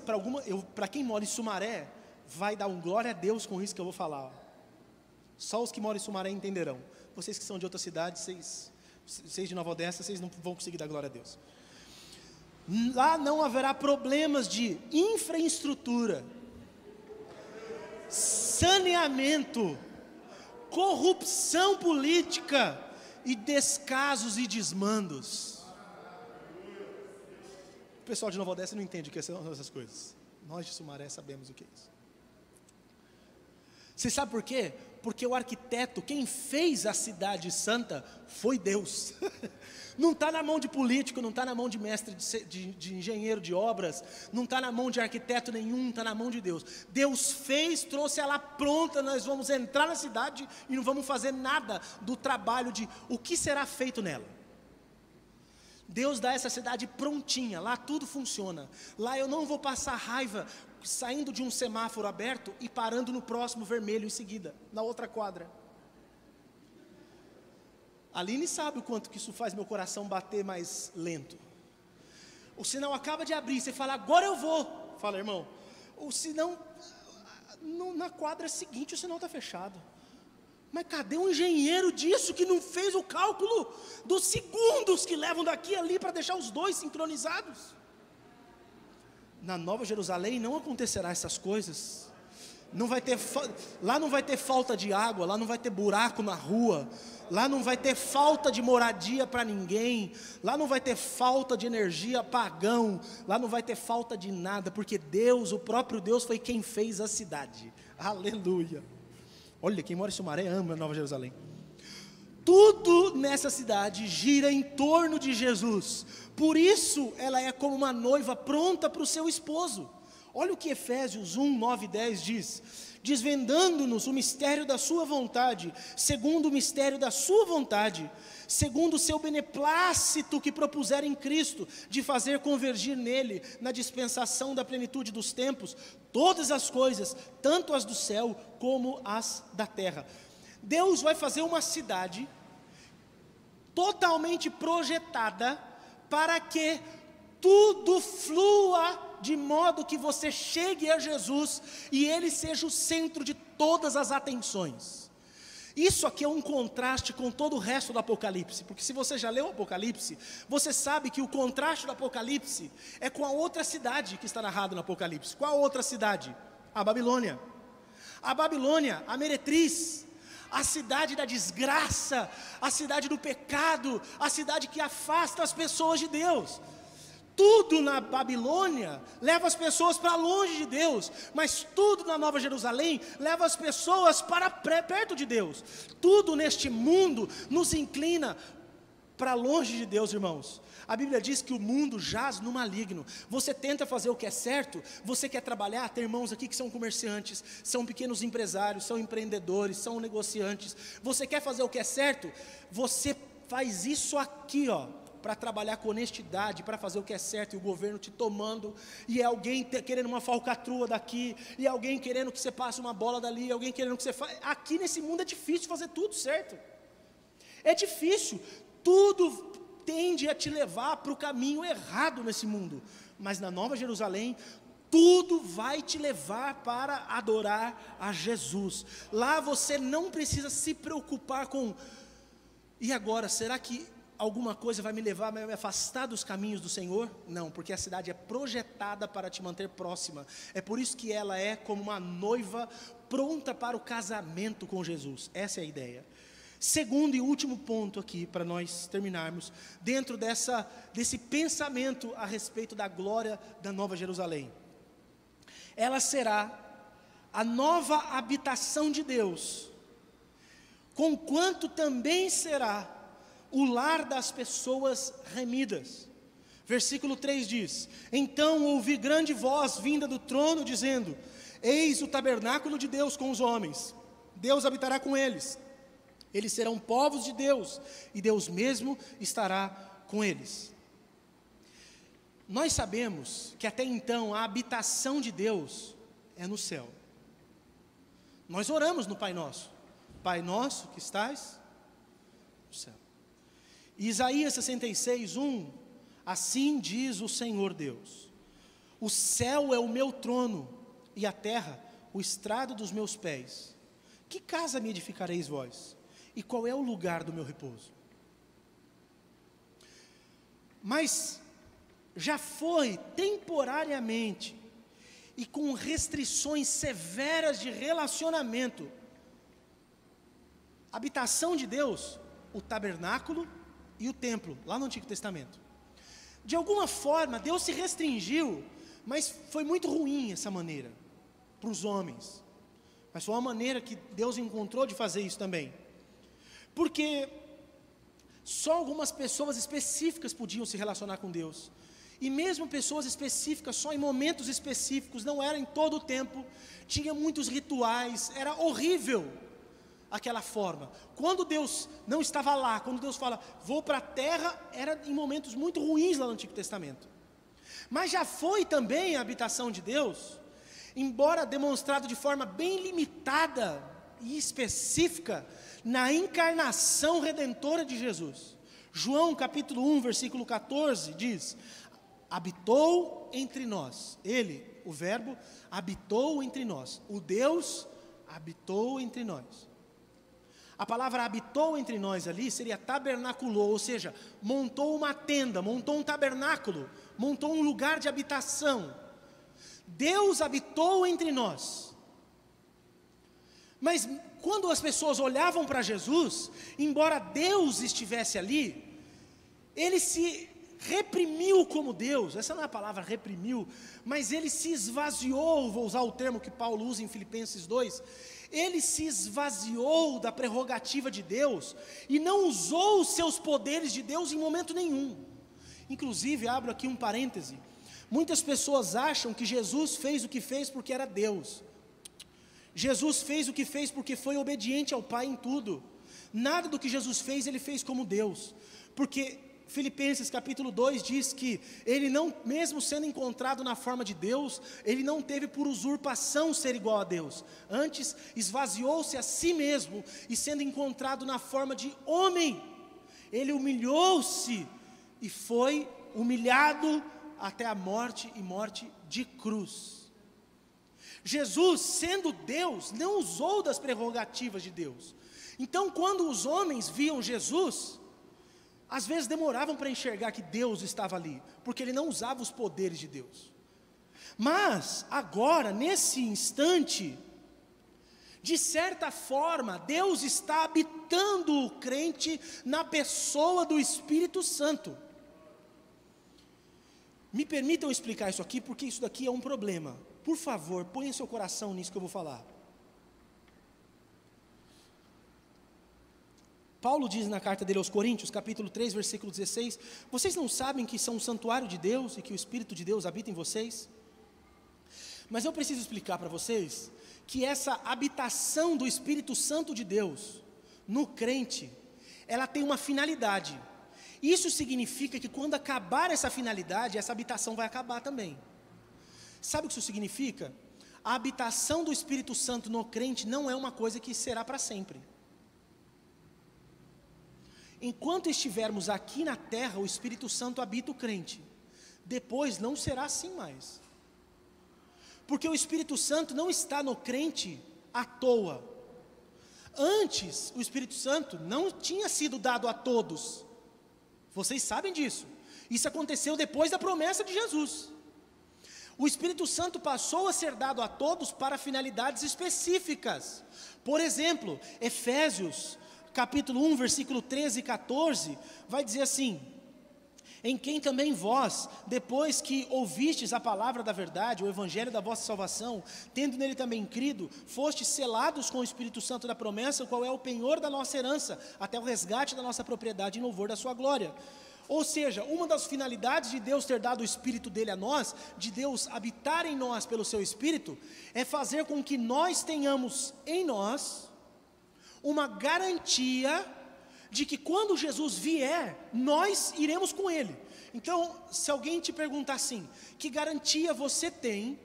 para quem mora em Sumaré, vai dar um glória a Deus com isso que eu vou falar. Só os que moram em Sumaré entenderão. Vocês que são de outra cidade, vocês de Nova Odessa, vocês não vão conseguir dar glória a Deus. Lá não haverá problemas de infraestrutura, saneamento, corrupção política e descasos e desmandos. O pessoal de Nova Odessa não entende o que são essas coisas. Nós de Sumaré sabemos o que é isso. Você sabe por quê? Porque o arquiteto, quem fez a cidade santa, foi Deus. Não está na mão de político, não está na mão de mestre, de engenheiro de obras, não está na mão de arquiteto nenhum, está na mão de Deus. Deus fez, trouxe ela pronta, nós vamos entrar na cidade e não vamos fazer nada do trabalho de o que será feito nela. Deus dá essa cidade prontinha, lá tudo funciona. Lá eu não vou passar raiva saindo de um semáforo aberto e parando no próximo vermelho em seguida, na outra quadra. A Aline sabe o quanto que isso faz meu coração bater mais lento. O sinal acaba de abrir, você fala, agora eu vou. Fala, irmão, o sinal, na quadra seguinte o sinal está fechado. Mas cadê o engenheiro disso que não fez o cálculo dos segundos que levam daqui a ali para deixar os dois sincronizados? Na Nova Jerusalém não acontecerá essas coisas. Lá não vai ter falta de água, lá não vai ter buraco na rua, lá não vai ter falta de moradia para ninguém, lá não vai ter falta de energia, apagão, lá não vai ter falta de nada, porque Deus, o próprio Deus, foi quem fez a cidade. Aleluia. Olha, quem mora em Sumaré ama a Nova Jerusalém. Tudo nessa cidade gira em torno de Jesus. Por isso ela é como uma noiva pronta para o seu esposo. Olha o que Efésios 1, 9 e 10 diz. Desvendando-nos o mistério da sua vontade, segundo o mistério da sua vontade, segundo o seu beneplácito que propuser em Cristo, de fazer convergir nele, na dispensação da plenitude dos tempos, todas as coisas, tanto as do céu como as da terra. Deus vai fazer uma cidade totalmente projetada para que tudo flua de modo que você chegue a Jesus e Ele seja o centro de todas as atenções. Isso aqui é um contraste com todo o resto do Apocalipse, porque se você já leu o Apocalipse, você sabe que o contraste do Apocalipse é com a outra cidade que está narrada no Apocalipse. Qual a outra cidade? A Babilônia. A Babilônia, a meretriz, a cidade da desgraça, a cidade do pecado, a cidade que afasta as pessoas de Deus. Tudo na Babilônia leva as pessoas para longe de Deus, mas tudo na Nova Jerusalém leva as pessoas para perto de Deus. Tudo neste mundo nos inclina para longe de Deus, irmãos. A Bíblia diz que o mundo jaz no maligno. Você tenta fazer o que é certo, você quer trabalhar, tem irmãos aqui que são comerciantes, são pequenos empresários, são empreendedores, são negociantes. Você quer fazer o que é certo, você faz isso aqui, para trabalhar com honestidade, para fazer o que é certo, e o governo te tomando, e é alguém querendo uma falcatrua daqui, e alguém querendo que você passe uma bola dali, alguém querendo que você faça. Aqui nesse mundo é difícil fazer tudo certo. É difícil, tudo tende a te levar para o caminho errado nesse mundo. Mas na Nova Jerusalém, tudo vai te levar para adorar a Jesus. Lá você não precisa se preocupar com, e agora, será que alguma coisa vai me levar, vai me afastar dos caminhos do Senhor? Não, porque a cidade é projetada para te manter próxima. É por isso que ela é como uma noiva pronta para o casamento com Jesus. Essa é a ideia. Segundo e último ponto aqui, para nós terminarmos, dentro desse pensamento a respeito da glória da Nova Jerusalém. Ela será a nova habitação de Deus, conquanto também será o lar das pessoas remidas. Versículo 3 diz: então ouvi grande voz vinda do trono, dizendo: eis o tabernáculo de Deus com os homens, Deus habitará com eles, eles serão povos de Deus, e Deus mesmo estará com eles. Nós sabemos que até então a habitação de Deus é no céu. Nós oramos no Pai Nosso: Pai nosso que estás no céu. Isaías 66:1, assim diz o Senhor Deus: o céu é o meu trono, e a terra o estrado dos meus pés. Que casa me edificareis vós? E qual é o lugar do meu repouso? Mas já foi temporariamente e com restrições severas de relacionamento, habitação de Deus, o tabernáculo e o templo, lá no Antigo Testamento. De alguma forma, Deus se restringiu, mas foi muito ruim essa maneira, para os homens. Mas foi uma maneira que Deus encontrou de fazer isso também. Porque só algumas pessoas específicas podiam se relacionar com Deus. E mesmo pessoas específicas, só em momentos específicos, não era em todo o tempo. Tinha muitos rituais, era horrível aquela forma. Quando Deus não estava lá, quando Deus fala, vou para a terra, era em momentos muito ruins lá no Antigo Testamento. Mas já foi também a habitação de Deus, embora demonstrado de forma bem limitada e específica, na encarnação redentora de Jesus. João capítulo 1, versículo 14 diz: habitou entre nós, ele, o verbo, habitou entre nós, o Deus habitou entre nós. A palavra habitou entre nós ali seria tabernaculou, ou seja, montou uma tenda, montou um tabernáculo, montou um lugar de habitação. Deus habitou entre nós. Mas quando as pessoas olhavam para Jesus, embora Deus estivesse ali, ele se reprimiu como Deus. Essa não é a palavra reprimiu, mas ele se esvaziou, vou usar o termo que Paulo usa em Filipenses 2, ele se esvaziou da prerrogativa de Deus, e não usou os seus poderes de Deus em momento nenhum. Inclusive, abro aqui um parêntese, muitas pessoas acham que Jesus fez o que fez porque era Deus. Jesus fez o que fez porque foi obediente ao Pai em tudo. Nada do que Jesus fez, ele fez como Deus. Porque Filipenses capítulo 2 diz que ele não, mesmo sendo encontrado na forma de Deus, ele não teve por usurpação ser igual a Deus. Antes, esvaziou-se a si mesmo, e sendo encontrado na forma de homem, ele humilhou-se e foi humilhado até a morte, e morte de cruz. Jesus, sendo Deus, não usou das prerrogativas de Deus. Então, quando os homens viam Jesus, às vezes demoravam para enxergar que Deus estava ali, porque ele não usava os poderes de Deus. Mas, agora, nesse instante, de certa forma, Deus está habitando o crente na pessoa do Espírito Santo. Me permitam explicar isso aqui, porque isso daqui é um problema. Por favor, ponha seu coração nisso que eu vou falar. Paulo diz na carta dele aos Coríntios, capítulo 3, versículo 16, vocês não sabem que são um santuário de Deus e que o Espírito de Deus habita em vocês? Mas eu preciso explicar para vocês que essa habitação do Espírito Santo de Deus no crente, ela tem uma finalidade. Isso significa que quando acabar essa finalidade, essa habitação vai acabar também. Sabe o que isso significa? A habitação do Espírito Santo no crente não é uma coisa que será para sempre. Enquanto estivermos aqui na terra, o Espírito Santo habita o crente. Depois não será assim mais. Porque o Espírito Santo não está no crente à toa. Antes, o Espírito Santo não tinha sido dado a todos. Vocês sabem disso. Isso aconteceu depois da promessa de Jesus. O Espírito Santo passou a ser dado a todos para finalidades específicas. Por exemplo, Efésios, capítulo 1, versículo 13 e 14, vai dizer assim: em quem também vós, depois que ouvistes a palavra da verdade, o evangelho da vossa salvação, tendo nele também crido, fostes selados com o Espírito Santo da promessa, o qual é o penhor da nossa herança, até o resgate da nossa propriedade em louvor da sua glória. Ou seja, uma das finalidades de Deus ter dado o Espírito dele a nós, de Deus habitar em nós pelo seu Espírito, é fazer com que nós tenhamos em nós uma garantia de que quando Jesus vier, nós iremos com Ele. Então, se alguém te perguntar assim, que garantia você tem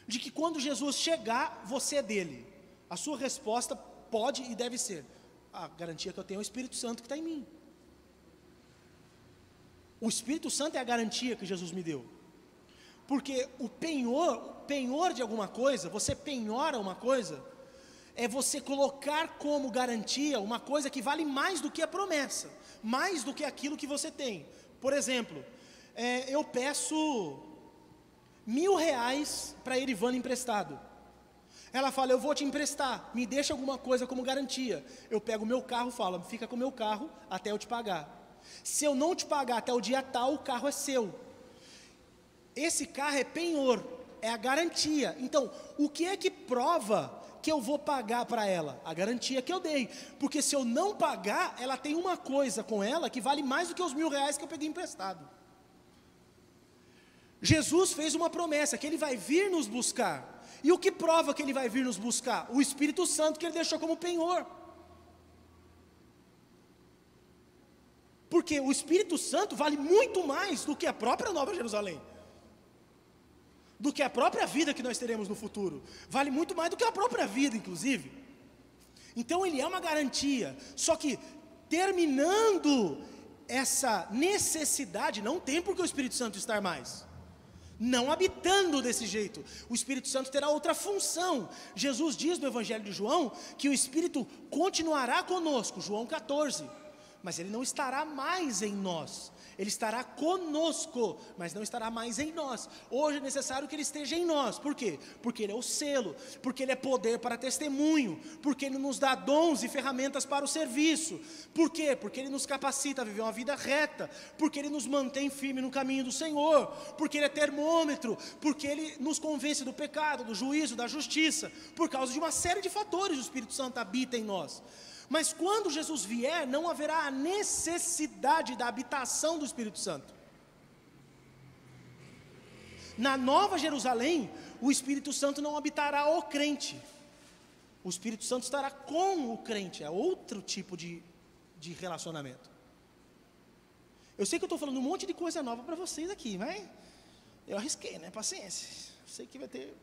de que quando Jesus chegar, você é dele? A sua resposta pode e deve ser: a garantia que eu tenho é o Espírito Santo que está em mim. O Espírito Santo é a garantia que Jesus me deu. Porque o penhor de alguma coisa, você penhora uma coisa, é você colocar como garantia uma coisa que vale mais do que a promessa, mais do que aquilo que você tem. Por exemplo, eu peço R$1.000 para a Erivana emprestado. Ela fala: eu vou te emprestar, me deixa alguma coisa como garantia. Eu pego o meu carro e falo: fica com o meu carro até eu te pagar. Se eu não te pagar até o dia tal, o carro é seu. Esse carro é penhor, é a garantia. Então, o que é que prova que eu vou pagar para ela? A garantia que eu dei. Porque se eu não pagar, ela tem uma coisa com ela que vale mais do que os R$1.000 que eu peguei emprestado. Jesus fez uma promessa, que Ele vai vir nos buscar. E o que prova que Ele vai vir nos buscar? O Espírito Santo que Ele deixou como penhor. Porque o Espírito Santo vale muito mais do que a própria Nova Jerusalém, do que a própria vida que nós teremos no futuro. Vale muito mais do que a própria vida, inclusive. Então ele é uma garantia. Só que terminando essa necessidade, não tem por que o Espírito Santo estar mais, não habitando desse jeito. O Espírito Santo terá outra função. Jesus diz no Evangelho de João que o Espírito continuará conosco, João 14, mas Ele não estará mais em nós. Ele estará conosco, mas não estará mais em nós. Hoje é necessário que Ele esteja em nós. Por quê? Porque Ele é o selo, porque Ele é poder para testemunho, porque Ele nos dá dons e ferramentas para o serviço. Por quê? Porque Ele nos capacita a viver uma vida reta, porque Ele nos mantém firme no caminho do Senhor, porque Ele é termômetro, porque Ele nos convence do pecado, do juízo, da justiça. Por causa de uma série de fatores, o Espírito Santo habita em nós. Mas quando Jesus vier, não haverá a necessidade da habitação do Espírito Santo. Na Nova Jerusalém, o Espírito Santo não habitará o crente. O Espírito Santo estará com o crente, é outro tipo de relacionamento. Eu sei que eu estou falando um monte de coisa nova para vocês aqui, mas eu arrisquei, né? Paciência. Eu sei que vai ter...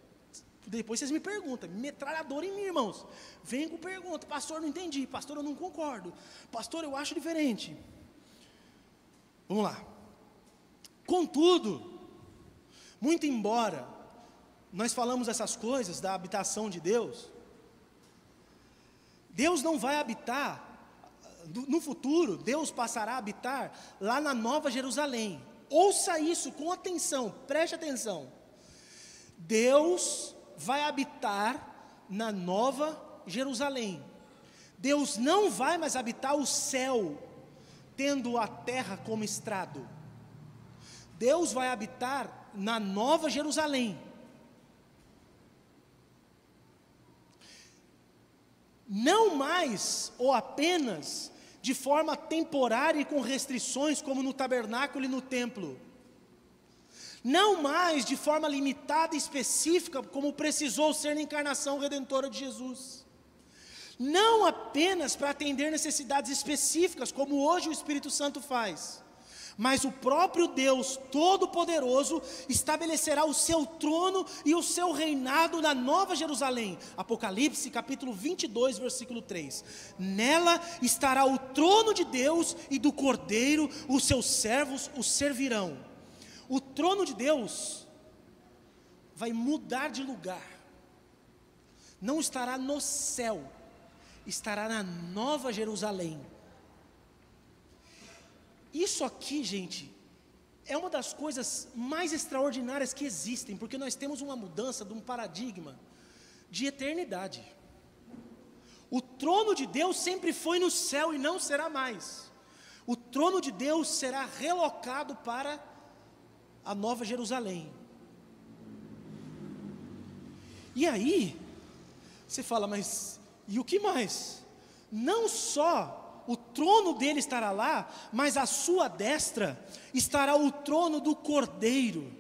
Depois vocês me perguntam, metralhadora em mim, irmãos. Vem com pergunta: pastor, não entendi, pastor, eu não concordo, pastor, eu acho diferente. Vamos lá. Contudo, muito embora nós falamos essas coisas da habitação de Deus, Deus não vai habitar, no futuro, Deus passará a habitar lá na Nova Jerusalém. Ouça isso com atenção, preste atenção. Deus vai habitar na Nova Jerusalém. Deus não vai mais habitar o céu, tendo a terra como estrado. Deus vai habitar na Nova Jerusalém. Não mais ou apenas de forma temporária e com restrições, como no tabernáculo e no templo. Não mais de forma limitada e específica, como precisou ser na encarnação redentora de Jesus. Não apenas para atender necessidades específicas, como hoje o Espírito Santo faz, mas o próprio Deus Todo-Poderoso estabelecerá o seu trono e o seu reinado na Nova Jerusalém. Apocalipse capítulo 22, versículo 3. Nela estará o trono de Deus e do Cordeiro, os seus servos o servirão. O trono de Deus vai mudar de lugar. Não estará no céu, estará na Nova Jerusalém. Isso aqui, gente, é uma das coisas mais extraordinárias que existem, porque nós temos uma mudança de um paradigma de eternidade. O trono de Deus sempre foi no céu e não será mais. O trono de Deus será relocado para a Nova Jerusalém. E aí, você fala, mas e o que mais? Não só o trono dele estará lá, mas à sua destra estará o trono do Cordeiro,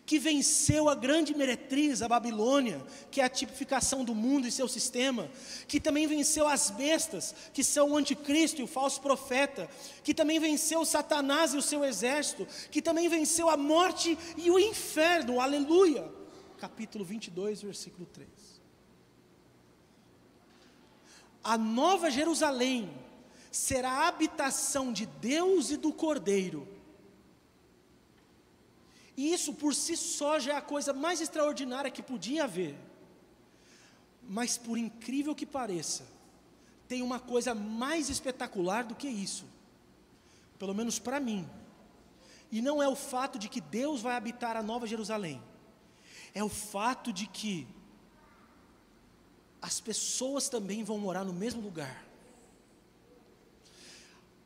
que venceu a grande meretriz, a Babilônia, que é a tipificação do mundo e seu sistema, que também venceu as bestas, que são o anticristo e o falso profeta, que também venceu Satanás e o seu exército, que também venceu a morte e o inferno, aleluia. Capítulo 22, versículo 3. A Nova Jerusalém será a habitação de Deus e do Cordeiro. E isso por si só já é a coisa mais extraordinária que podia haver. Mas por incrível que pareça, tem uma coisa mais espetacular do que isso. Pelo menos para mim. E não é o fato de que Deus vai habitar a Nova Jerusalém. É o fato de que as pessoas também vão morar no mesmo lugar.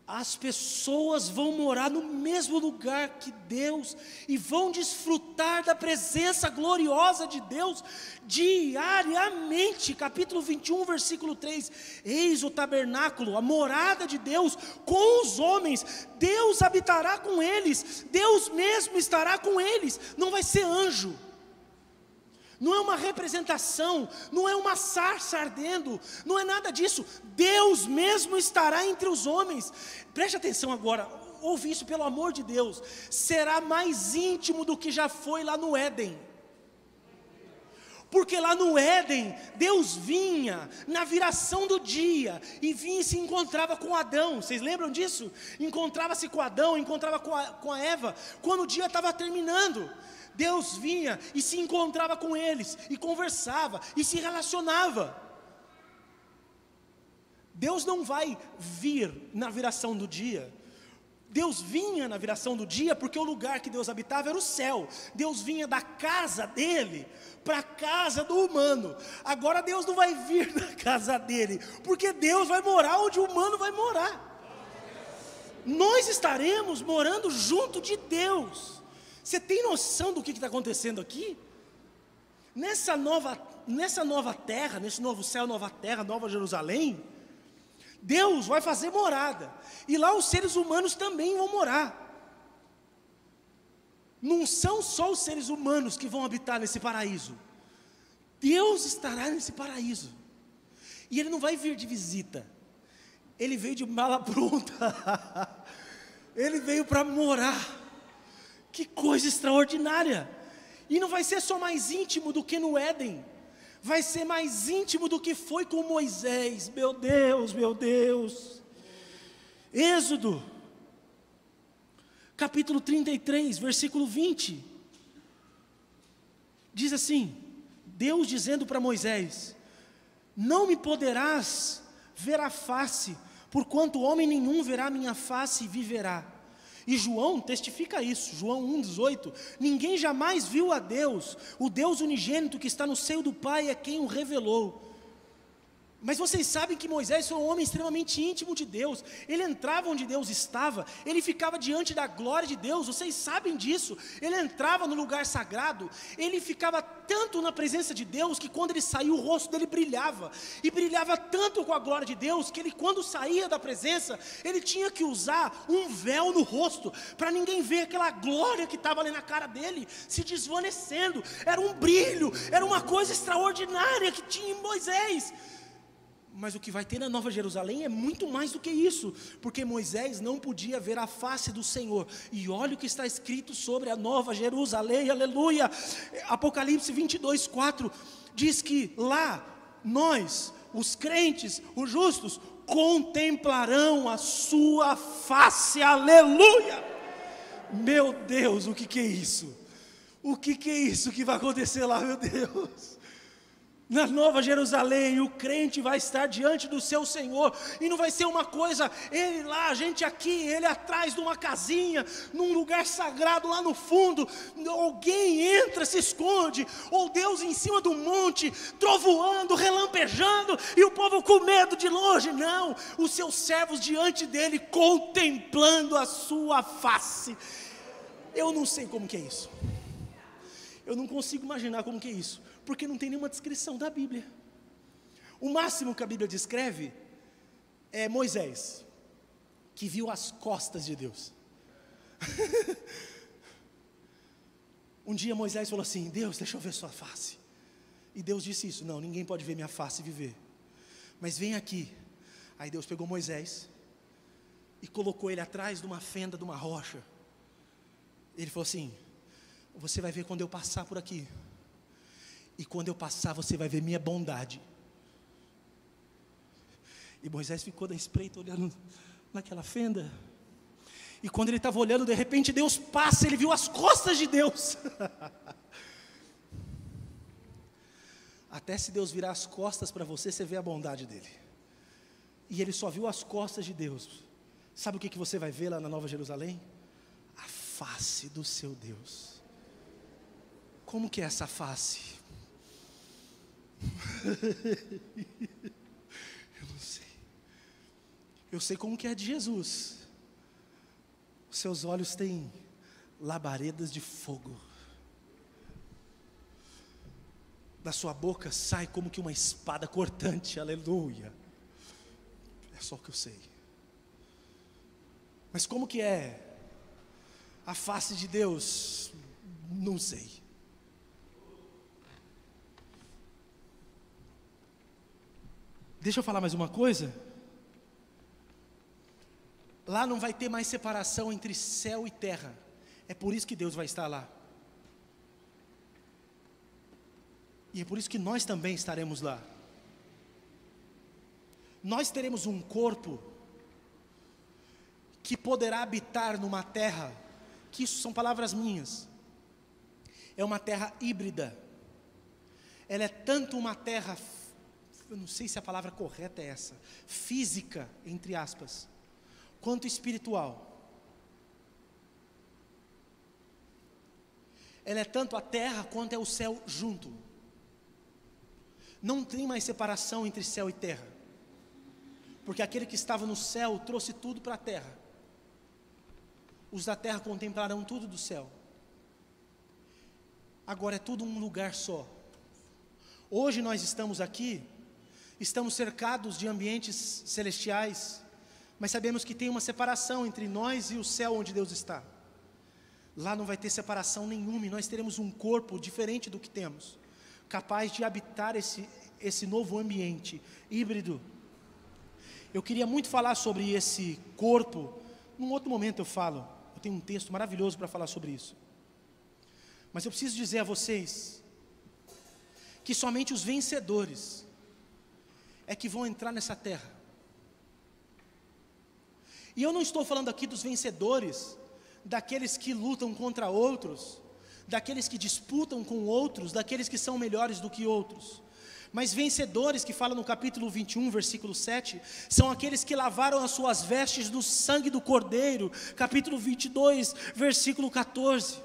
As pessoas vão morar no mesmo lugar que Deus e vão desfrutar da presença gloriosa de Deus diariamente. Capítulo 21, versículo 3. Eis o tabernáculo, a morada de Deus com os homens. Deus habitará com eles. Deus mesmo estará com eles. Não vai ser anjo. Não é uma representação, não é uma sarça ardendo, não é nada disso. Deus mesmo estará entre os homens. Preste atenção agora, ouve isso pelo amor de Deus. Será mais íntimo do que já foi lá no Éden. Porque lá no Éden, Deus vinha na viração do dia, e vinha e se encontrava com Adão. Vocês lembram disso? Encontrava-se com Adão, encontrava com a Eva, quando o dia estava terminando. Deus vinha e se encontrava com eles, e conversava, e se relacionava. Deus não vai vir na viração do dia. Deus vinha na viração do dia, porque o lugar que Deus habitava era o céu. Deus vinha da casa dele para a casa do humano. Agora Deus não vai vir na casa dele, porque Deus vai morar onde o humano vai morar. Nós estaremos morando junto de Deus. Você tem noção do que está acontecendo aqui? Nessa nova terra, nesse novo céu, nova terra, nova Jerusalém, Deus vai fazer morada, e lá os seres humanos também vão morar. Não são só os seres humanos que vão habitar nesse paraíso. Deus estará nesse paraíso, e Ele não vai vir de visita, Ele veio de mala pronta, Ele veio para morar. Que coisa extraordinária! E não vai ser só mais íntimo do que no Éden, vai ser mais íntimo do que foi com Moisés. Meu Deus, meu Deus. Êxodo, capítulo 33, versículo 20. Diz assim, Deus dizendo para Moisés: não me poderás ver a face, porquanto homem nenhum verá minha face e viverá. E João testifica isso, João 1,18, ninguém jamais viu a Deus, o Deus unigênito que está no seio do Pai é quem o revelou. Mas vocês sabem que Moisés foi um homem extremamente íntimo de Deus. Ele entrava onde Deus estava, ele ficava diante da glória de Deus, vocês sabem disso. Ele entrava no lugar sagrado, ele ficava tanto na presença de Deus, que quando ele saiu o rosto dele brilhava, e brilhava tanto com a glória de Deus, que ele, quando saía da presença, ele tinha que usar um véu no rosto, para ninguém ver aquela glória que estava ali na cara dele, se desvanecendo. Era um brilho, era uma coisa extraordinária que tinha em Moisés. Mas o que vai ter na Nova Jerusalém é muito mais do que isso, porque Moisés não podia ver a face do Senhor. E olha o que está escrito sobre a Nova Jerusalém, aleluia. Apocalipse 22:4 diz que lá nós, os crentes, os justos, contemplarão a sua face, aleluia. Meu Deus, o que é isso? O que é isso que vai acontecer lá, meu Deus? Na Nova Jerusalém, o crente vai estar diante do seu Senhor, e não vai ser uma coisa, ele lá, a gente aqui, ele atrás de uma casinha, num lugar sagrado lá no fundo, alguém entra, se esconde, ou Deus em cima do monte, trovoando, relampejando, e o povo com medo de longe. Não, os seus servos diante dele, contemplando a sua face. Eu não sei como que é isso, eu não consigo imaginar como que é isso, porque não tem nenhuma descrição da Bíblia. O máximo que a Bíblia descreve é Moisés, que viu as costas de Deus. Um dia Moisés falou assim: Deus, deixa eu ver sua face. E Deus disse isso: não, ninguém pode ver minha face e viver, mas vem aqui. Aí Deus pegou Moisés e colocou ele atrás de uma fenda, de uma rocha. Ele falou assim: você vai ver quando eu passar por aqui, e quando eu passar você vai ver minha bondade. E Moisés ficou da espreita olhando naquela fenda, e quando ele estava olhando, de repente Deus passa, ele viu as costas de Deus. Até se Deus virar as costas para você, você vê a bondade dele. E ele só viu as costas de Deus. Sabe o que você vai ver lá na Nova Jerusalém? A face do seu Deus. Como que é essa face? Eu não sei. Eu sei como que é de Jesus. Os seus olhos têm labaredas de fogo. Da sua boca sai como que uma espada cortante. Aleluia. É só o que eu sei. Mas como que é a face de Deus? Não sei. Deixa eu falar mais uma coisa. Lá não vai ter mais separação entre céu e terra. É por isso que Deus vai estar lá. E é por isso que nós também estaremos lá. Nós teremos um corpo que poderá habitar numa terra, que isso são palavras minhas, é uma terra híbrida. Ela é tanto uma terra, eu não sei se a palavra correta é essa, física, entre aspas, quanto espiritual. Ela é tanto a terra quanto é o céu junto. Não tem mais separação entre céu e terra, porque aquele que estava no céu trouxe tudo para a terra. Os da terra contemplarão tudo do céu. Agora é tudo um lugar só. Hoje nós estamos aqui, estamos cercados de ambientes celestiais, mas sabemos que tem uma separação entre nós e o céu onde Deus está. Lá não vai ter separação nenhuma, e nós teremos um corpo diferente do que temos, capaz de habitar esse novo ambiente híbrido. Eu queria muito falar sobre esse corpo, num outro momento eu falo, eu tenho um texto maravilhoso para falar sobre isso. Mas eu preciso dizer a vocês, que somente os vencedores é que vão entrar nessa terra. E eu não estou falando aqui dos vencedores, daqueles que lutam contra outros, daqueles que disputam com outros, daqueles que são melhores do que outros. Mas vencedores, que fala no capítulo 21, versículo 7, são aqueles que lavaram as suas vestes no sangue do Cordeiro, capítulo 22, versículo 14.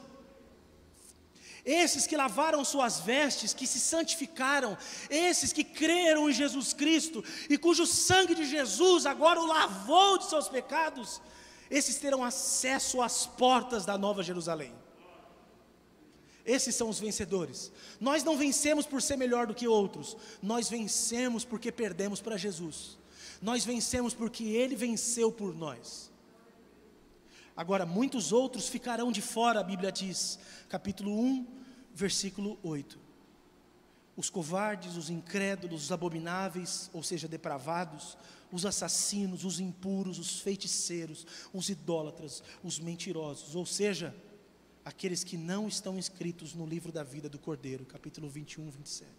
Esses que lavaram suas vestes, que se santificaram, esses que creram em Jesus Cristo, e cujo sangue de Jesus agora o lavou de seus pecados, esses terão acesso às portas da Nova Jerusalém. Esses são os vencedores. Nós não vencemos por ser melhor do que outros, nós vencemos porque perdemos para Jesus. Nós vencemos porque Ele venceu por nós. Agora, muitos outros ficarão de fora, a Bíblia diz, capítulo 1, versículo 8. Os covardes, os incrédulos, os abomináveis, ou seja, depravados, os assassinos, os impuros, os feiticeiros, os idólatras, os mentirosos, ou seja, aqueles que não estão inscritos no livro da vida do Cordeiro, capítulo 21, 27.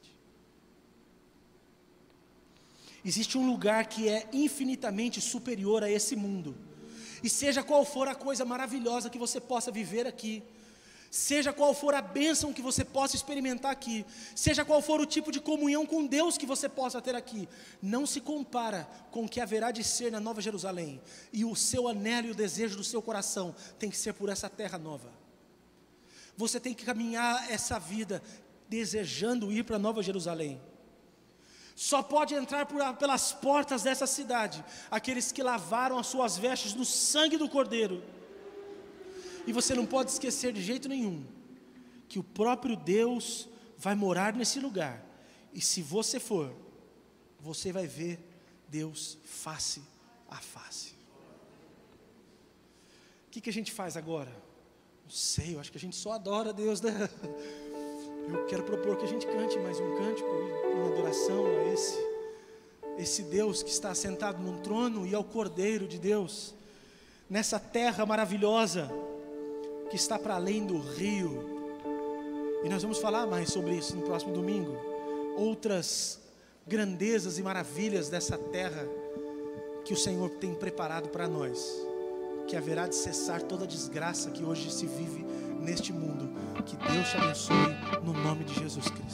Existe um lugar que é infinitamente superior a esse mundo, e seja qual for a coisa maravilhosa que você possa viver aqui, seja qual for a bênção que você possa experimentar aqui, seja qual for o tipo de comunhão com Deus que você possa ter aqui, não se compara com o que haverá de ser na Nova Jerusalém. E o seu anelo e o desejo do seu coração tem que ser por essa terra nova. Você tem que caminhar essa vida desejando ir para a Nova Jerusalém. Só pode entrar pelas portas dessa cidade aqueles que lavaram as suas vestes no sangue do Cordeiro. E você não pode esquecer de jeito nenhum que o próprio Deus vai morar nesse lugar. E se você for, você vai ver Deus face a face. O que a gente faz agora? Não sei, eu acho que a gente só adora Deus, né? Eu quero propor que a gente cante mais um cântico em adoração a esse Deus que está sentado num trono e ao Cordeiro de Deus, nessa terra maravilhosa que está para além do rio. E nós vamos falar mais sobre isso no próximo domingo. Outras grandezas e maravilhas dessa terra que o Senhor tem preparado para nós, que haverá de cessar toda a desgraça que hoje se vive neste mundo. Que Deus te abençoe no nome de Jesus Cristo.